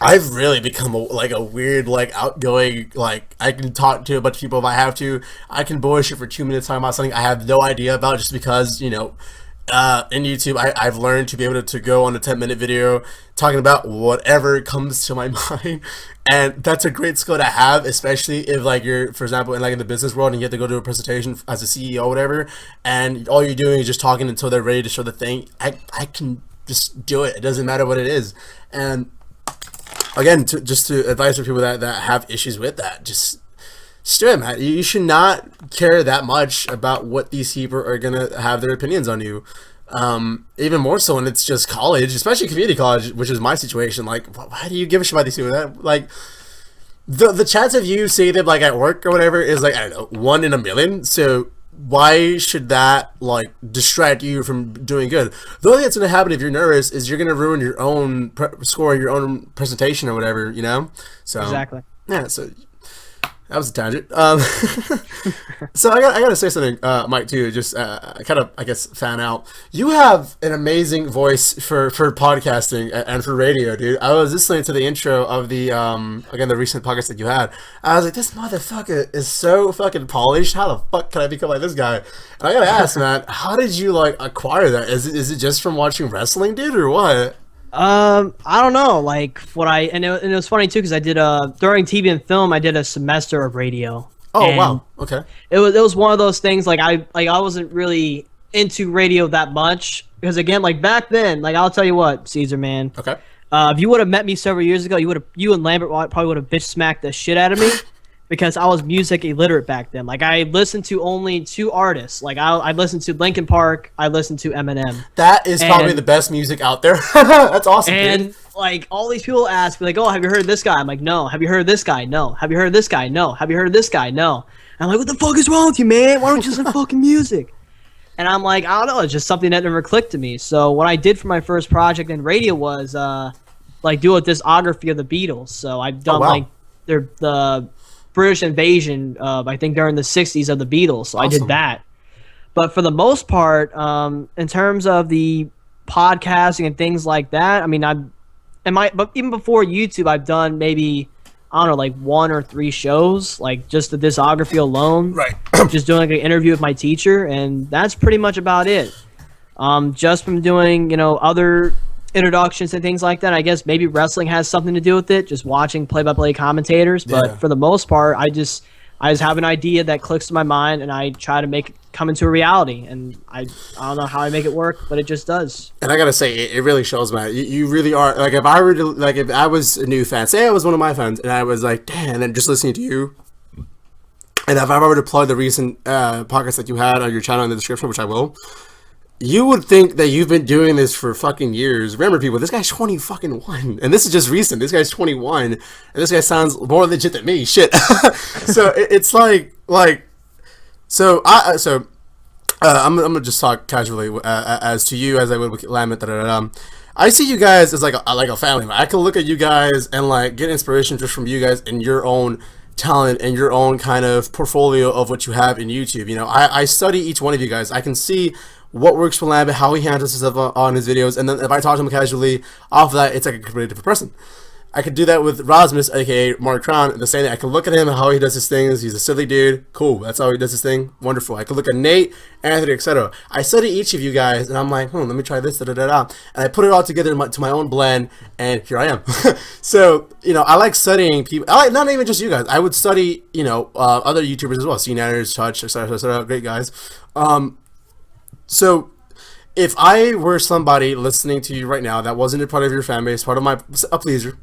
I've really become a weird, like, outgoing, like, I can talk to a bunch of people if I have to. I can bullshit for 2 minutes talking about something I have no idea about, just because, you know, in YouTube, I've learned to be able to go on a 10-minute video talking about whatever comes to my mind. And that's a great skill to have, especially if, like, you're, for example, in the business world and you have to go to a presentation as a CEO or whatever, and all you're doing is just talking until they're ready to show the thing. I can just do it. It doesn't matter what it is. And again, just to advise for people that have issues with that, just do it, man. You should not care that much about what these people are gonna have their opinions on you. Even more so when it's just college, especially community college, which is my situation. Like, why do you give a shit about these people? Like, the chance of you seeing them like at work or whatever is like, I don't know, 1 in a million. So why should that like distract you from doing good? The only thing that's going to happen if you're nervous is you're going to ruin your own score, your own presentation or whatever, you know. So Exactly. yeah, so that was a tangent. So I gotta say something, Mike, too. Just kind of, I guess, fan out. You have an amazing voice for podcasting and for radio, dude. I was listening to the intro of the again the recent podcast that you had. I was like, this motherfucker is so fucking polished. How the fuck can I become like this guy? And I gotta ask, man, how did you like acquire that? Is it just from watching wrestling, dude, or what? I don't know. Like and it was funny too because I did during TV and film I did a semester of radio. Oh and wow, okay. It was one of those things like I wasn't really into radio that much because again like back then like I'll tell you what, Caesar, man. Okay. If you would have met me several years ago, you and Lambert probably would have bitch smacked the shit out of me. Because I was music illiterate back then. Like, I listened to only 2 artists. Like, I listened to Linkin Park. I listened to Eminem. That is probably the best music out there. That's awesome, and, dude. like, all these people ask, like, oh, have you heard of this guy? I'm like, no. Have you heard of this guy? No. Have you heard of this guy? No. Have you heard of this guy? No. And I'm like, what the fuck is wrong with you, man? Why don't you listen to fucking music? And I'm like, I don't know. It's just something that never clicked to me. So what I did for my first project in radio was, like, do a discography of the Beatles. So I've done, like, the British invasion, I think during the 60s of the Beatles. So awesome. I did that. But for the most part, in terms of the podcasting and things like that, I mean, but even before YouTube, I've done maybe, I don't know, like 1 or 3 shows, like just the discography alone. Right. Just doing like an interview with my teacher, and that's pretty much about it. Just from doing, other introductions and things like that. I guess maybe wrestling has something to do with it, just watching play-by-play commentators. But for the most part, I just have an idea that clicks to my mind, and I try to make it come into a reality. And I don't know how I make it work, but it just does. And I gotta say, it really shows, man. You really are, like, if I was a new fan, say I was one of my fans, and I was like, damn, and then just listening to you, and if I were to plug the recent podcast that you had on your channel in the description, which I will, you would think that you've been doing this for fucking years. Remember, people, this guy's 21, and this is just recent. This guy's 21, and this guy sounds more legit than me. Shit. So it's like, I'm gonna just talk casually as to you as I would with Lambert. I see you guys as like a family. I can look at you guys and like get inspiration just from you guys and your own talent and your own kind of portfolio of what you have in YouTube. I study each one of you guys. I can see what works for Lambert, how he handles himself on his videos, and then if I talk to him casually, off of that, it's like a completely different person. I could do that with Rasmus, aka Mark Crown, the same thing. I can look at him and how he does his things. He's a silly dude. Cool. That's how he does his thing. Wonderful. I could look at Nate, Anthony, etc. I study each of you guys, and I'm like, let me try this, and I put it all together to my own blend, and here I am. So, I like studying people. I like not even just you guys. I would study, other YouTubers as well. C9ers, Touch, etc. Great guys. So, if I were somebody listening to you right now that wasn't a part of your fan base, part of a pleaser,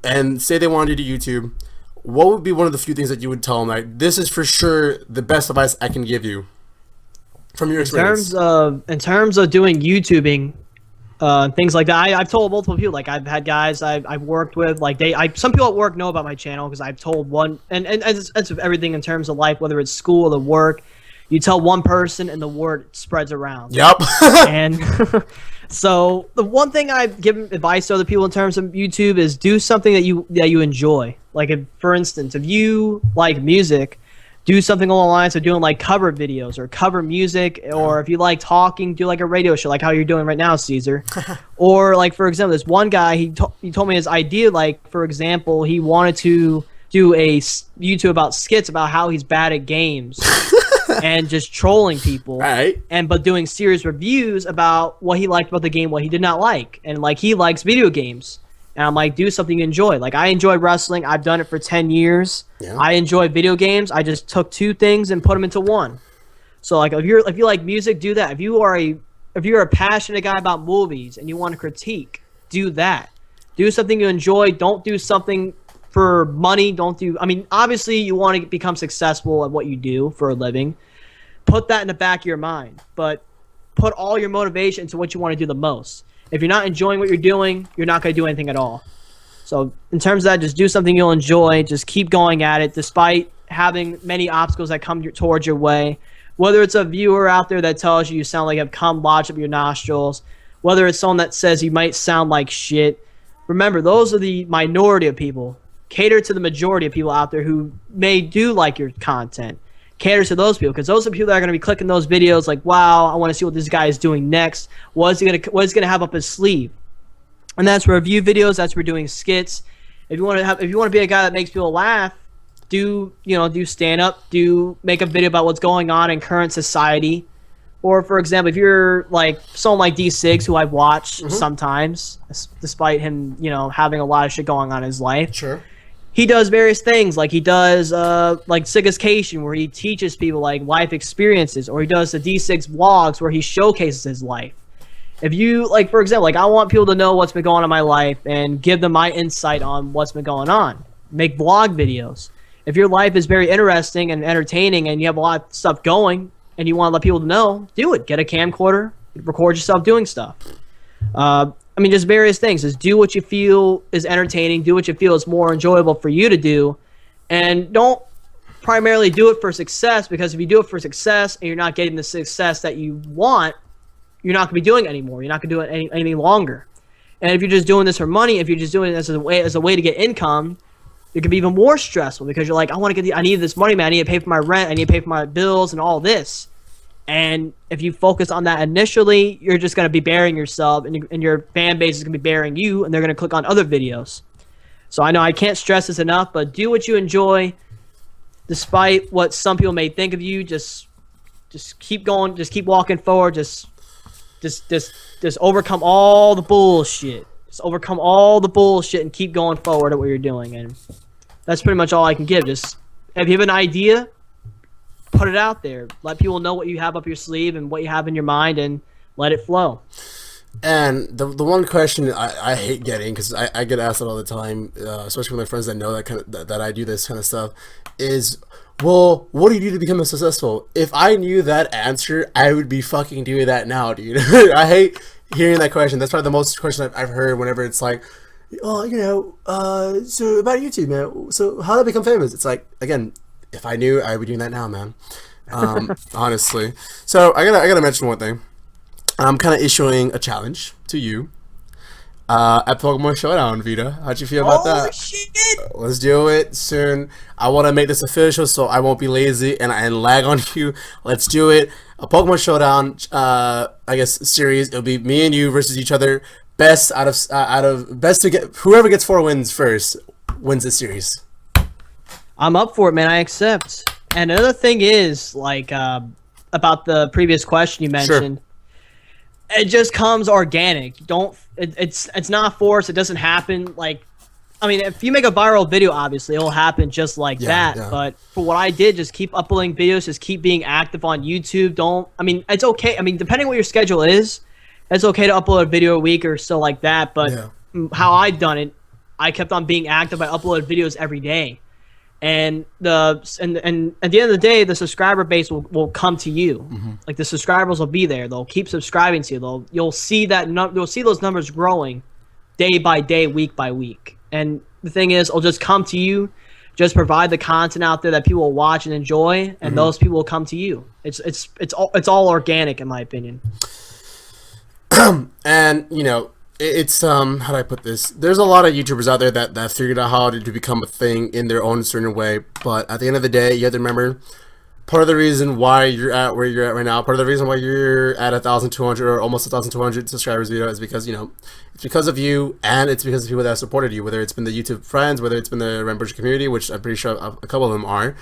and say they wanted to do YouTube, what would be one of the few things that you would tell them? Like, this is for sure the best advice I can give you from your experience. In terms of doing YouTubing, things like that, I've told multiple people. Like, I've had guys I've worked with. Like, some people at work know about my channel because I've told one, and it's everything in terms of life, whether it's school or work. You tell one person and the word spreads around. Yep. And so the one thing I've given advice to other people in terms of YouTube is do something that you enjoy. Like, for instance, if you like music, do something along the lines of doing like cover videos or cover music, or if you like talking, do like a radio show like how you're doing right now, Caesar. Or like, for example, this one guy, he told me his idea, like, for example, he wanted to do a YouTube about skits about how he's bad at games. And just trolling people, right? But doing serious reviews about what he liked about the game, what he did not like, and like he likes video games. And I'm like, do something you enjoy. Like, I enjoy wrestling. I've done it for 10 years. Yeah. I enjoy video games. I just took 2 things and put them into one. So like, if you like music, do that. If you're a passionate guy about movies and you want to critique, do that. Do something you enjoy. Don't do something for money. Obviously you want to become successful at what you do for a living. Put that in the back of your mind, but put all your motivation into what you want to do the most. If you're not enjoying what you're doing, you're not going to do anything at all. So in terms of that, just do something you'll enjoy. Just keep going at it despite having many obstacles that come towards your way. Whether it's a viewer out there that tells you sound like you have cum lodged up your nostrils, whether it's someone that says you might sound like shit, remember, those are the minority of people. Cater to the majority of people out there who may do like your content. Cater to those people, because those are people that are going to be clicking those videos like, wow, I want to see what this guy is doing next. What is he gonna have up his sleeve? And that's where review videos, that's where doing skits. If you want to be a guy that makes people laugh, do stand up, make a video about what's going on in current society. Or, for example, if you're like someone like D6, who I've watched sometimes, despite him, having a lot of shit going on in his life. Sure. He does various things, like he does like Sigiscation, where he teaches people like life experiences, or he does the D6 vlogs where he showcases his life. If you, like, for example, like, I want people to know what's been going on in my life and give them my insight on what's been going on. Make vlog videos. If your life is very interesting and entertaining and you have a lot of stuff going, and you want to let people know, do it. Get a camcorder, record yourself doing stuff. Just various things. Just do what you feel is entertaining. Do what you feel is more enjoyable for you to do. And don't primarily do it for success, because if you do it for success and you're not getting the success that you want, you're not going to be doing it anymore. You're not going to do it any longer. And if you're just doing this for money, if you're just doing this as a way to get income, it can be even more stressful, because you're like, I need this money, man. I need to pay for my rent. I need to pay for my bills and all this. And if you focus on that initially, you're just going to be burying yourself, and your fan base is going to be burying you, and they're going to click on other videos. So I know I can't stress this enough, but do what you enjoy, despite what some people may think of you. Just keep going. Just keep walking forward. Just overcome all the bullshit. Just overcome all the bullshit and keep going forward at what you're doing. And that's pretty much all I can give. Just, if you have an idea, put it out there. Let people know what you have up your sleeve and what you have in your mind, and let it flow. And the one question I hate getting, because I get asked it all the time, especially with my friends that know that I do this kind of stuff, is, well, what do you do to become successful? If I knew that answer, I would be fucking doing that now, dude. I hate hearing that question. That's probably the most question I've heard whenever it's like, oh, so about YouTube, man. So how did I become famous? It's like, again, if I knew, I would be doing that now, man. Honestly. So I gotta mention one thing. I'm kind of issuing a challenge to you at Pokemon Showdown, Vida. How'd you feel about that? Shit! Let's do it soon. I want to make this official, so I won't be lazy and lag on you. Let's do it. A Pokemon Showdown, I guess, series. It'll be me and you versus each other. Best to get, whoever gets 4 wins first wins the series. I'm up for it, man. I accept. And another thing is, like, about the previous question you mentioned. Sure. It just comes organic. It's not forced. It doesn't happen. Like, I mean, if you make a viral video, obviously it'll happen just like that. Yeah. But for what I did, just keep uploading videos. Just keep being active on YouTube. It's okay. I mean, depending on what your schedule is, it's okay to upload a video a week or so like that. But how I've done it, I kept on being active. I uploaded videos every day. And at the end of the day, the subscriber base will come to you. Mm-hmm. Like, the subscribers will be there. They'll keep subscribing to you. You'll see those numbers growing day by day, week by week. And the thing is, it'll just come to you. Just provide the content out there that people will watch and enjoy, and those people will come to you. It's all organic, in my opinion. And it's how do I put this? There's a lot of YouTubers out there that figured out how to become a thing in their own certain way, but at the end of the day, you have to remember, part of the reason why you're at where you're at right now, part of the reason why you're at 1,200 or almost 1,200 subscribers video is because it's because of you, and it's because of people that have supported you, whether it's been the YouTube friends, whether it's been the Rampage community, which I'm pretty sure a couple of them are,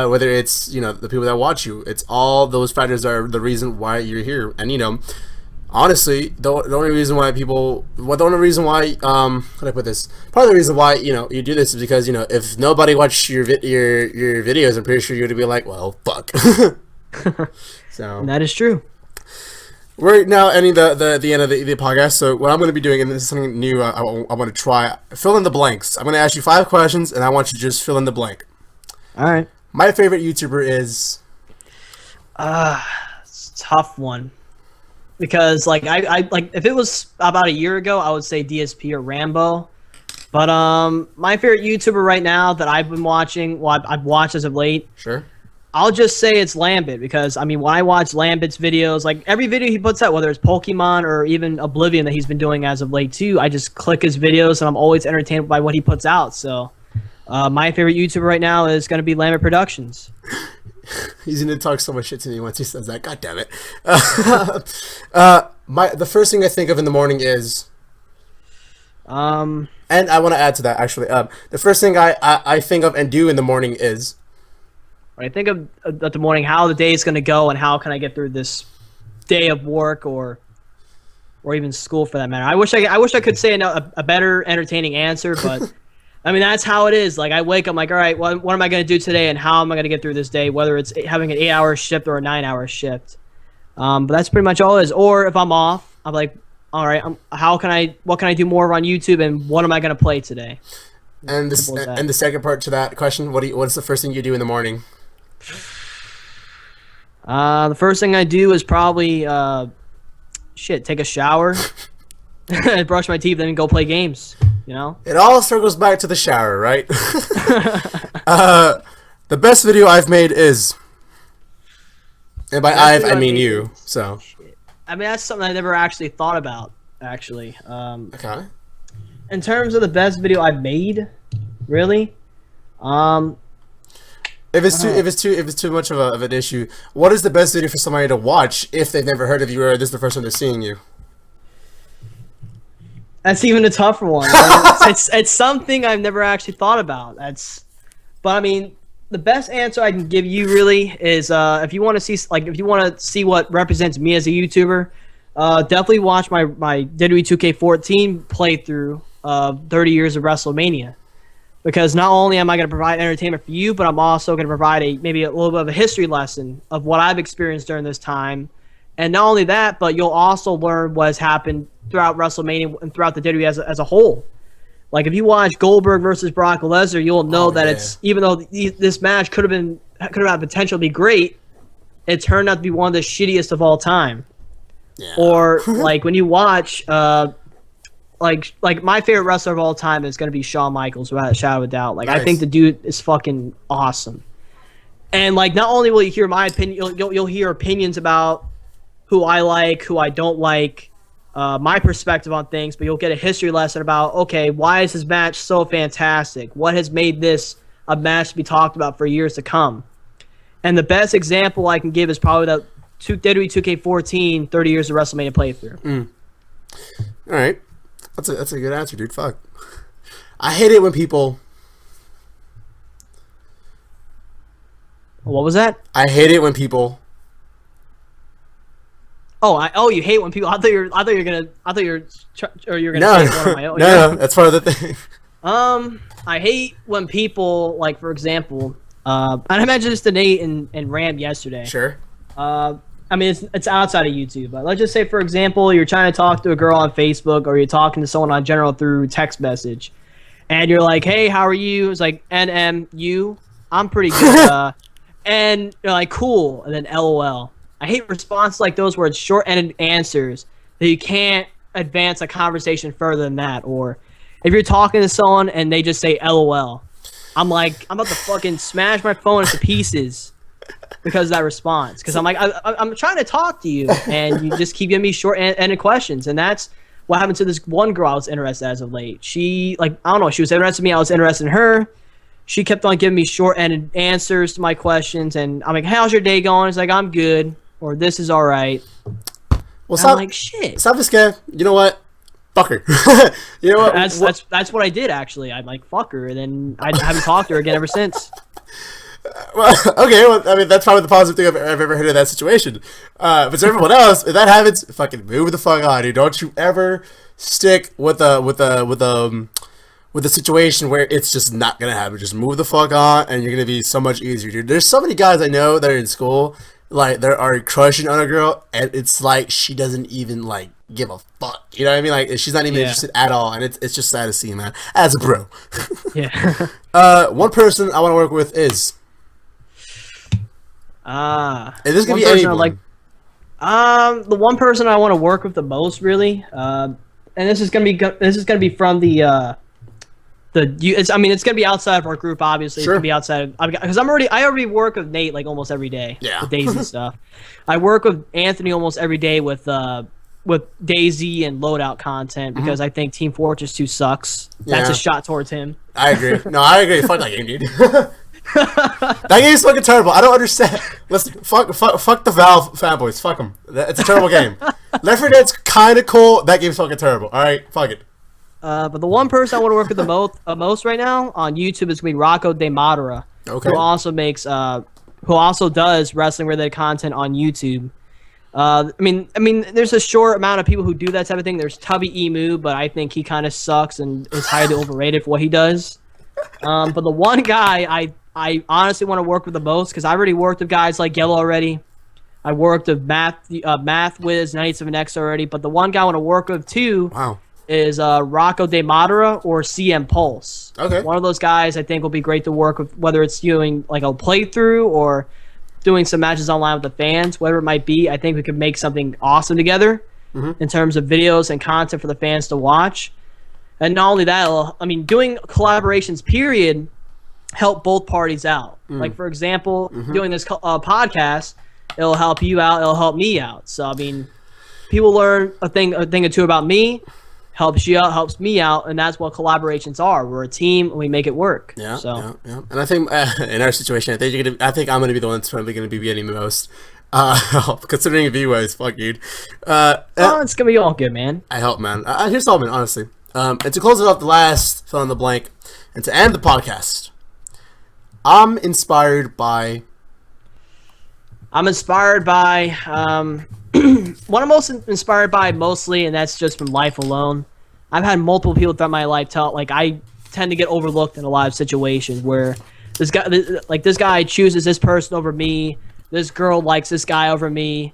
whether it's the people that watch you. It's all those factors are the reason why you're here. And honestly, the only reason why how do I put this? Part of the reason why you do this is because if nobody watched your videos, I'm pretty sure you'd be like, well, fuck. So that is true. We're now ending the end of the podcast. So what I'm going to be doing, and this is something new, I want to try, fill in the blanks. I'm going to ask you 5 questions, and I want you to just fill in the blank. All right. My favorite YouTuber is. It's a tough one. Because I if it was about a year ago, I would say DSP or Rambo. But my favorite YouTuber right now that I've been watching, I've watched as of late. Sure. I'll just say it's Lambit because, I mean, when I watch Lambit's videos, like every video he puts out, whether it's Pokemon or even Oblivion that he's been doing as of late too, I just click his videos and I'm always entertained by what he puts out. So my favorite YouTuber right now is going to be Lambit Productions. He's going to talk so much shit to me once he says that. God damn it. The first thing I think of in the morning is... and I want to add to that, actually. The first thing I think of and do in the morning is... I think of at the morning how the day is going to go and how can I get through this day of work or even school for that matter. I wish I could say a better entertaining answer, but I mean that's how it is. Like I wake up like, all right, what am I going to do today and how am I going to get through this day? Whether it's having an 8-hour shift or a 9-hour shift, but that's pretty much all it is. Or if I'm off, I'm like, all right, what can I do more on YouTube and what am I going to play today? And the second part to that question, what's the first thing you do in the morning? The first thing I do is probably take a shower, brush my teeth, then go play games. You know, it all circles back to the shower, right? The best video I've made is, and by I mean you. So, I mean that's something I never actually thought about. Actually, okay. In terms of the best video I've made, really, if it's too much of an issue, what is the best video for somebody to watch if they've never heard of you or this is the first time they're seeing you? That's even a tougher one. it's something I've never actually thought about. But I mean, the best answer I can give you really is if you want to see what represents me as a YouTuber, definitely watch my WWE 2K14 playthrough of 30 years of WrestleMania. Because not only am I going to provide entertainment for you, but I'm also going to provide maybe a little bit of a history lesson of what I've experienced during this time. And not only that, but you'll also learn what has happened throughout WrestleMania and throughout the WWE as a whole. Like if you watch Goldberg versus Brock Lesnar, you'll know it's even though this match could have had potential to be great, it turned out to be one of the shittiest of all time. Yeah. Or like when you watch. Like my favorite wrestler of all time is going to be Shawn Michaels, without a shadow of a doubt. Like nice. I think the dude is fucking awesome. And like not only will you hear my opinion, you'll hear opinions about who I like, who I don't like, my perspective on things, but you'll get a history lesson about, okay, why is this match so fantastic? What has made this a match to be talked about for years to come? And the best example I can give is probably the WWE 2K14 30 years of WrestleMania playthrough. All right. That's a good answer, dude. Fuck. I hate it when people... What was that? I hate it when people... You hate when people... I thought you were gonna No, say one of my own. No, that's part of the thing. I hate when people, like, for example, I mentioned this to Nate and Ram yesterday. Sure. I mean, it's outside of YouTube, but let's just say, for example, you're trying to talk to a girl on Facebook or you're talking to someone on general through text message, and you're like, hey, how are you? It's like, NMU, I'm pretty good. And you're like, cool, and then LOL. I hate responses like those where it's short-ended answers that you can't advance a conversation further than that. Or if you're talking to someone and they just say LOL, I'm like, I'm about to fucking smash my phone into pieces. Because of that response. Because I'm like, I'm trying to talk to you, and you just keep giving me short-ended questions. And that's what happened to this one girl I was interested in as of late. She, like, I don't know, she was interested in me, I was interested in her. She kept on giving me short-ended answers to my questions, and I'm like, how's your day going? It's like, I'm good, or this is all right. Well, I'm like, shit. Stop this guy. You know what? Fuck her. You know what? That's what I did, actually. I'm like, fuck her, and then I haven't talked to her again ever since. Well, okay. Well, I mean, that's probably the positive thing I've ever heard of that situation. But to everyone else, if that happens, fucking move the fuck on, dude. Don't you ever stick with a situation where it's just not gonna happen. Just move the fuck on, and you're gonna be so much easier, dude. There's so many guys I know that are in school, like they are crushing on a girl, and it's like she doesn't even like give a fuck. You know what I mean? Like she's not even interested at all, and it's just sad to see, man. As a bro. Yeah. One person I want to work with is. And this is gonna be anyone. The one person I want to work with the most, really, and this is gonna be from the I mean, it's gonna be outside of our group, obviously. Sure. It's gonna be outside because I already work with Nate like almost every day. Yeah. With Daisy and stuff. I work with Anthony almost every day with Daisy and loadout content because I think Team Fortress 2 sucks. That's a shot towards him. I agree. No, I agree. Fuck that game, dude. That game's fucking terrible. I don't understand. Listen, fuck the Valve fanboys. Fuck them. It's a terrible game. Left 4 Dead's kind of cool. That game's fucking terrible. All right, fuck it. But the one person I want to work with the most right now on YouTube is gonna be CezrDaPleazr, Okay. who also does wrestling related content on YouTube. I mean, there's a short amount of people who do that type of thing. There's Tubby Emu, but I think he kind of sucks and is highly overrated for what he does. But the one guy I honestly want to work with the most, because I already worked with guys like Yellow already. I worked with Math Wiz 97X already, but the one guy I want to work with too. Wow. Is CezrDaPleazr or CM Pulse. Okay. One of those guys I think will be great to work with, whether it's doing like a playthrough or doing some matches online with the fans, whatever it might be. I think we could make something awesome together in terms of videos and content for the fans to watch. And not only that, doing collaborations, period, help both parties out. Like, for example, doing this podcast, it'll help you out, it'll help me out. So, I mean, people learn a thing or two about me, helps you out, helps me out, and that's what collaborations are. We're a team, and we make it work. Yeah, so. yeah. And I think in our situation, I think I'm gonna be the one that's probably gonna be getting the most. Considering view-wise, fuck, dude. It's gonna be all good, man. I hope, man. Here's all, man. Honestly, and to close it off, the last fill in the blank, and to end the podcast, I'm inspired by. What I'm most inspired by mostly, and that's just from life alone. I've had multiple people throughout my life tell, like, I tend to get overlooked in a lot of situations where this guy chooses this person over me, this girl likes this guy over me,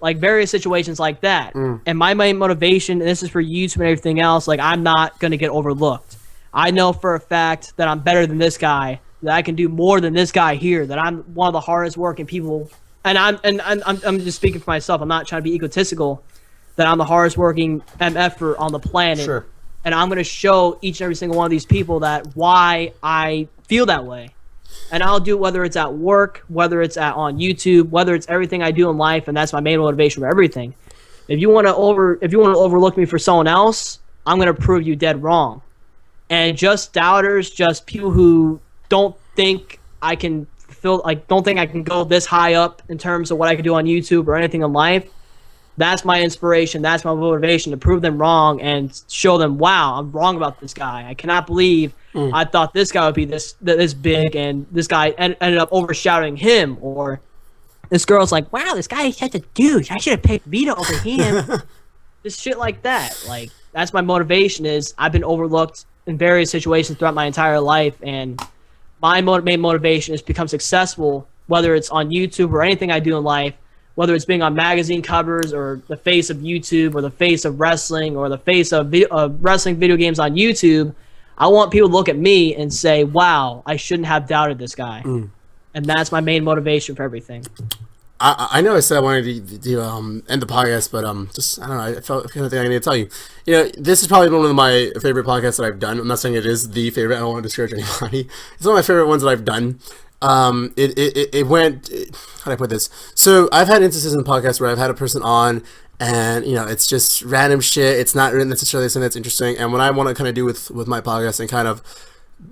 like various situations like that. And my main motivation, and this is for YouTube and everything else, like, I'm not gonna get overlooked. I know for a fact that I'm better than this guy, that I can do more than this guy here, that I'm one of the hardest working people. And I'm just speaking for myself. I'm not trying to be egotistical. That I'm the hardest working MFer on the planet. Sure. And I'm gonna show each and every single one of these people that why I feel that way. And I'll do it whether it's at work, whether it's on YouTube, whether it's everything I do in life, and that's my main motivation for everything. If you want to overlook me for someone else, I'm gonna prove you dead wrong. And just doubters, just people who don't think I can don't think I can go this high up in terms of what I can do on YouTube or anything in life. That's my inspiration. That's my motivation to prove them wrong and show them, wow, I'm wrong about this guy. I cannot believe I thought this guy would be this big, and this guy ended up overshadowing him. Or this girl's like, wow, this guy is such a douche. I should have picked Vida over him. Just shit like that. Like, that's my motivation. Is I've been overlooked in various situations throughout my entire life, and my main motivation is to become successful, whether it's on YouTube or anything I do in life, whether it's being on magazine covers or the face of YouTube or the face of wrestling or the face of wrestling video games on YouTube. I want people to look at me and say, wow, I shouldn't have doubted this guy. And that's my main motivation for everything. I know I said I wanted to end the podcast, but just I don't know. I felt kind of thing I need to tell you. You know, this is probably one of my favorite podcasts that I've done. I'm not saying it is the favorite. I don't want to discourage anybody. It's one of my favorite ones that I've done. It went. How do I put this? So I've had instances in the podcast where I've had a person on, and you know, it's just random shit. It's not necessarily something that's interesting. And what I want to kind of do with my podcast and kind of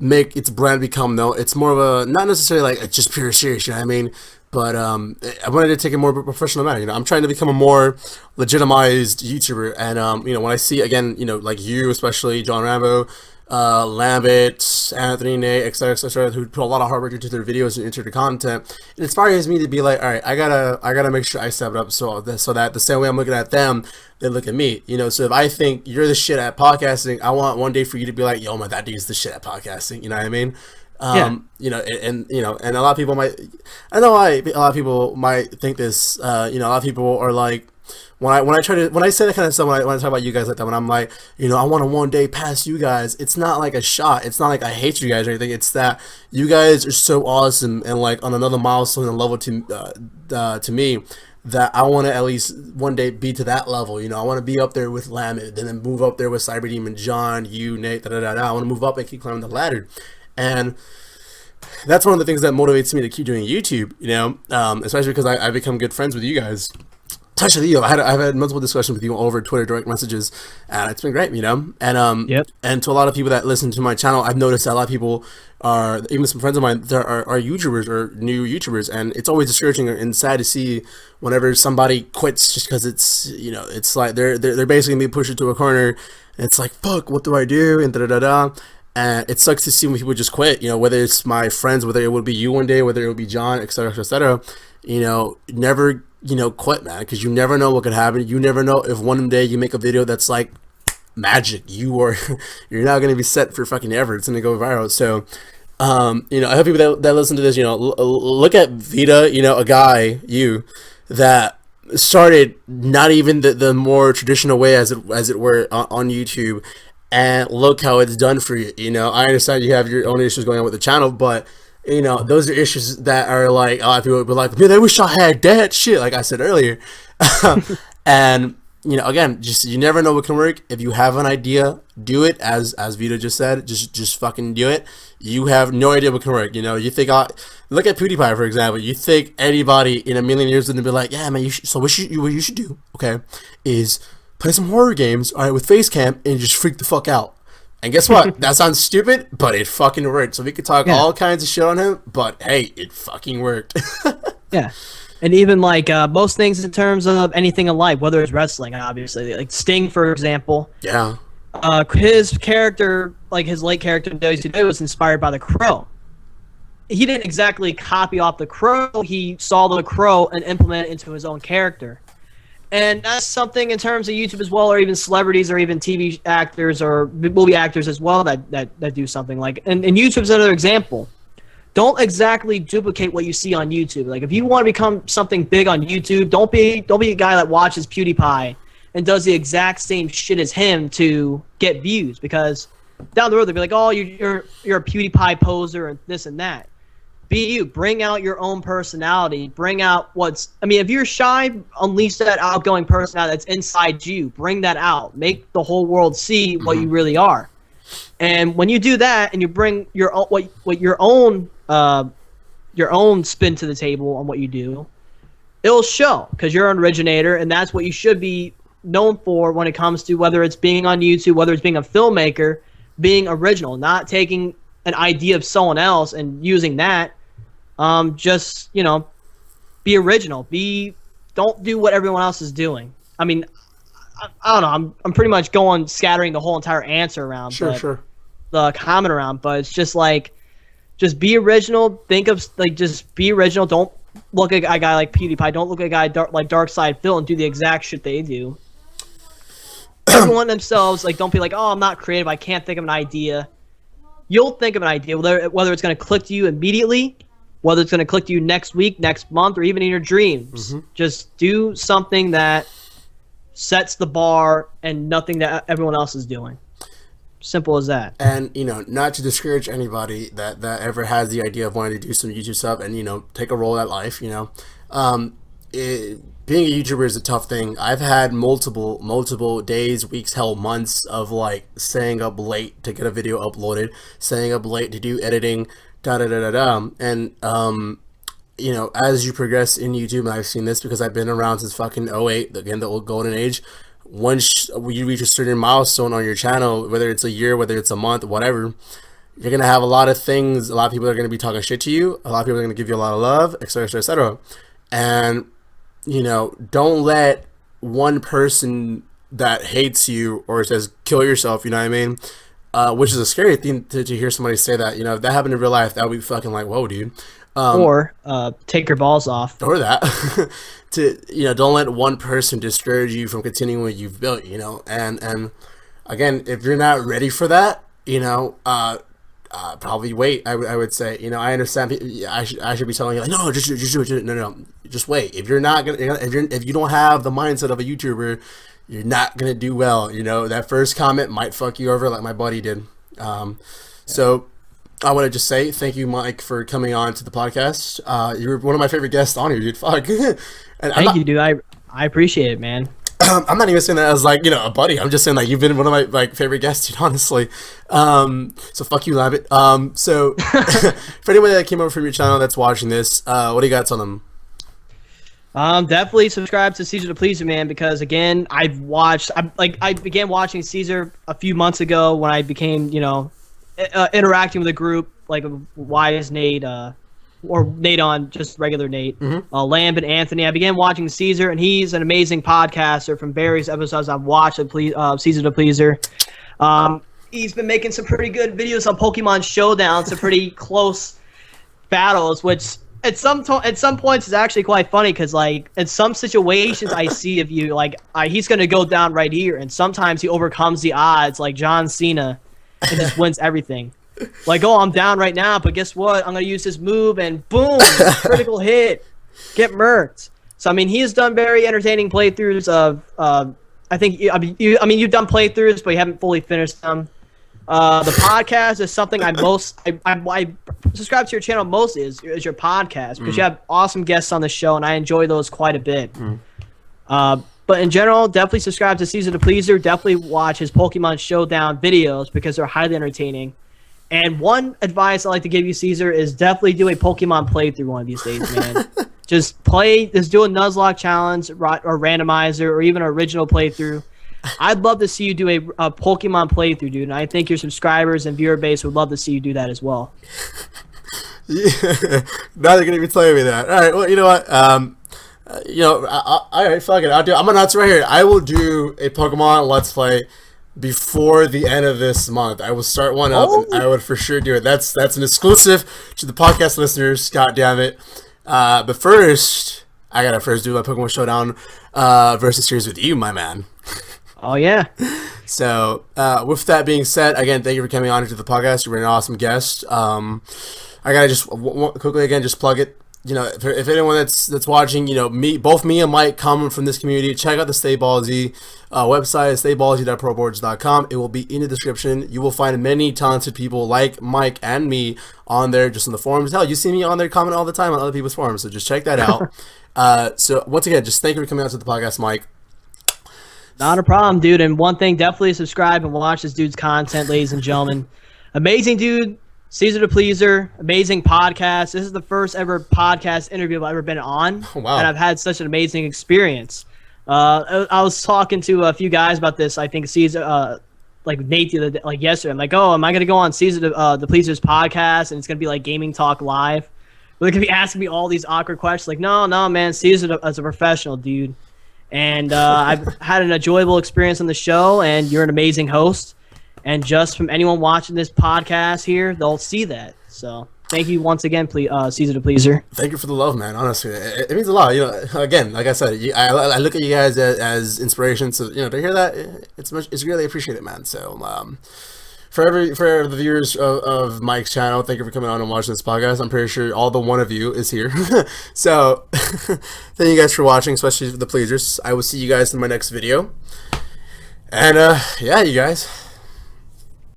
make its brand become, though, it's more of a not necessarily like just pure serious. You know what I mean? But I wanted to take a more professional manner. You know, I'm trying to become a more legitimized YouTuber, and you know, when I see again, you know, like you, especially John Rambo, Lambert, Anthony, Nate, etc., who put a lot of hard work into their videos and into their content, it inspires me to be like, all right, I gotta make sure I step it up so that the same way I'm looking at them, they look at me. You know, so if I think you're the shit at podcasting, I want one day for you to be like, yo, man, that dude's the shit at podcasting. You know what I mean? You know, and you know, and a lot of people might, I know a lot of people might think this, you know, a lot of people are like, when I say that kind of stuff, when I talk about you guys like that, when I'm like, you know, I want to one day pass you guys, it's not like a shot, it's not like I hate you guys or anything, it's that you guys are so awesome and like on another milestone and level to me, that I want to at least one day be to that level. You know, I want to be up there with Lamed, and then move up there with CyberDemon, John, you, Nate, da da da da. I want to move up and keep climbing the ladder, and that's one of the things that motivates me to keep doing YouTube. You know, especially because I become good friends with you guys. Especially you, I've had multiple discussions with you over Twitter direct messages, and it's been great, you know. And and to a lot of people that listen to my channel, I've noticed that a lot of people are, even some friends of mine, that are YouTubers or new YouTubers, and it's always discouraging and sad to see whenever somebody quits just because it's, you know, it's like they're basically being pushed into a corner, and it's like, fuck, what do I do, and da da da da. And it sucks to see when people just quit, you know, whether it's my friends, whether it would be you one day, whether it would be John, etc., etc. You know, never, you know, quit, man, because you never know what could happen. You never know if one day you make a video that's like magic, you're not going to be set for fucking ever. It's going to go viral. So, you know, I hope people that listen to this, you know, look at Vida, you know, a guy, you, that started not even the more traditional way as it were on YouTube, and look how it's done for you. You know, I understand you have your own issues going on with the channel, but you know, those are issues that are like, a lot of people would be like, man, I wish I had that shit, like I said earlier. And you know, again, just, you never know what can work. If you have an idea, do it. As Vida just said, just fucking do it. You have no idea what can work. You know, you think, look at PewDiePie, for example. You think anybody in a million years is gonna be like, yeah, man, what you should do, okay, is play some horror games, all right, with face cam, and just freak the fuck out. And guess what? That sounds stupid, but it fucking worked. So we could talk all kinds of shit on him, but hey, it fucking worked. Yeah. And even like most things in terms of anything in life, whether it's wrestling, obviously, like Sting, for example. Yeah. His character, like his late character in WCW, was inspired by the Crow. He didn't exactly copy off the Crow. He saw the Crow and implemented it into his own character. And that's something in terms of YouTube as well, or even celebrities, or even TV actors or movie actors as well that do something like. And YouTube's another example. Don't exactly duplicate what you see on YouTube. Like if you want to become something big on YouTube, don't be a guy that watches PewDiePie and does the exact same shit as him to get views. Because down the road they'll be like, oh, you're a PewDiePie poser and this and that. Be you. Bring out your own personality. Bring out if you're shy, unleash that outgoing personality that's inside you. Bring that out. Make the whole world see what you really are. And when you do that, and you bring your own spin to the table on what you do, it'll show, because you're an originator, and that's what you should be known for when it comes to whether it's being on YouTube, whether it's being a filmmaker, being original, not taking an idea of someone else and using that. Just, you know, be original. Don't do what everyone else is doing. I mean, I don't know. I'm pretty much scattering the whole entire answer around. Sure. The comment around, but it's just like, just be original. Just be original. Don't look at a guy like PewDiePie. Don't look at a guy like Darkside Phil and do the exact shit they do. Everyone themselves, like, don't be like, oh, I'm not creative. I can't think of an idea. You'll think of an idea, whether it's going to click to you immediately, whether it's going to click to you next week, next month, or even in your dreams. Just do something that sets the bar and nothing that everyone else is doing. Simple as that. And, you know, not to discourage anybody that ever has the idea of wanting to do some YouTube stuff and, you know, take a roll at life, you know. Being a YouTuber is a tough thing. I've had multiple days, weeks, hell, months of, like, staying up late to get a video uploaded, staying up late to do editing, and you know, as you progress in YouTube, and I've seen this because I've been around since fucking 08, again, the old golden age. Once you reach a certain milestone on your channel, whether it's a year, whether it's a month, whatever, you're gonna have a lot of things. A lot of people are gonna be talking shit to you. A lot of people are gonna give you a lot of love, etc., etc. And you know, don't let one person that hates you or says kill yourself, you know what I mean? Which is a scary thing to hear somebody say that. You know, if that happened in real life, that would be fucking like, whoa, dude. Or take your balls off. Or that. You know, don't let one person discourage you from continuing what you've built, you know. And again, if you're not ready for that, you know, probably wait. I would say, you know, I understand. I should be telling you like, no, just do it. No, just wait. If you're not gonna, if you don't have the mindset of a YouTuber, you're not gonna do well. You know, that first comment might fuck you over like my buddy did. So I want to just say thank you, Mike, for coming on to the podcast. You're one of my favorite guests on here, dude. Fuck. And Thank you, dude. I appreciate it, man. I'm not even saying that as like, a buddy. I'm just saying like you've been one of my like favorite guests, dude, honestly. So fuck you, Labbit. So for anyone that came over from your channel that's watching this, what do you got to them? Definitely subscribe to CezrDaPleazr, man, because again, I began watching Cezr a few months ago when I became, interacting with a group like Wise Nate, or Nate on just regular Nate, Lamb and Anthony. I began watching Cezr, and he's an amazing podcaster. From various episodes I've watched of CezrDaPleazr. He's been making some pretty good videos on Pokemon Showdown, some pretty close battles, which at some points is actually quite funny because like in some situations I see of you like he's gonna go down right here, and sometimes he overcomes the odds like John Cena and just wins everything. Like, oh, I'm down right now, but guess what? I'm gonna use this move and boom, critical hit, get murked. So I mean, he's done very entertaining playthroughs of. I mean, you've done playthroughs, but you haven't fully finished them. The podcast is something I subscribe to your channel most is your podcast because you have awesome guests on the show, and I enjoy those quite a bit. But in general, definitely subscribe to CezrDaPleazr. Definitely watch his Pokemon Showdown videos because they're highly entertaining. And one advice I like to give you, Cezr, is definitely do a Pokemon playthrough one of these days, man. Just do a Nuzlocke challenge or randomizer or even an original playthrough. I'd love to see you do a Pokemon playthrough, dude. And I think your subscribers and viewer base would love to see you do that as well. Yeah. Now they're gonna be telling me that. All right. Well, you know what? All right. Fuck it. I'm gonna announce right here. I will do a Pokemon Let's Play before the end of this month. I will start one up, and I would for sure do it. That's an exclusive to the podcast listeners. God damn it! But first, I gotta do my Pokemon Showdown versus series with you, my man. Oh yeah. So with that being said, again, thank you for coming on to the podcast. You were an awesome guest. I gotta just quickly again just plug it. If anyone that's watching, both me and Mike come from this community, check out the Stay Ballsy website, stayballsy.proboards.com. It will be in the description. You will find many talented people like Mike and me on there, just in the forums. Hell, you see me on there comment all the time on other people's forums, so just check that out. So once again, just thank you for coming out to the podcast, Mike. Not a problem, dude. And one thing, definitely subscribe and watch this dude's content, ladies and gentlemen. Amazing dude. CezrDaPleazr, amazing podcast. This is the first ever podcast interview I've ever been on. Oh, wow. And I've had such an amazing experience. I was talking to a few guys about this. I think Cezr, like Nate the other day, like yesterday. I'm like, oh, am I going to go on CezrDaPleazr's podcast and it's going to be like Gaming Talk Live? They're going to be asking me all these awkward questions. Like, no, man, Cezr is a professional, dude. And I've had an enjoyable experience on the show, and you're an amazing host. And just from anyone watching this podcast here, they'll see that. So thank you once again, CezrDaPleazr. Thank you for the love, man. Honestly, it means a lot. Again, like I said, I look at you guys as inspiration. So to hear that, it's really appreciated, man. So for the viewers of Mike's channel, thank you for coming on and watching this podcast. I'm pretty sure all the one of you is here. So thank you guys for watching, especially the Pleasers. I will see you guys in my next video. And yeah, you guys.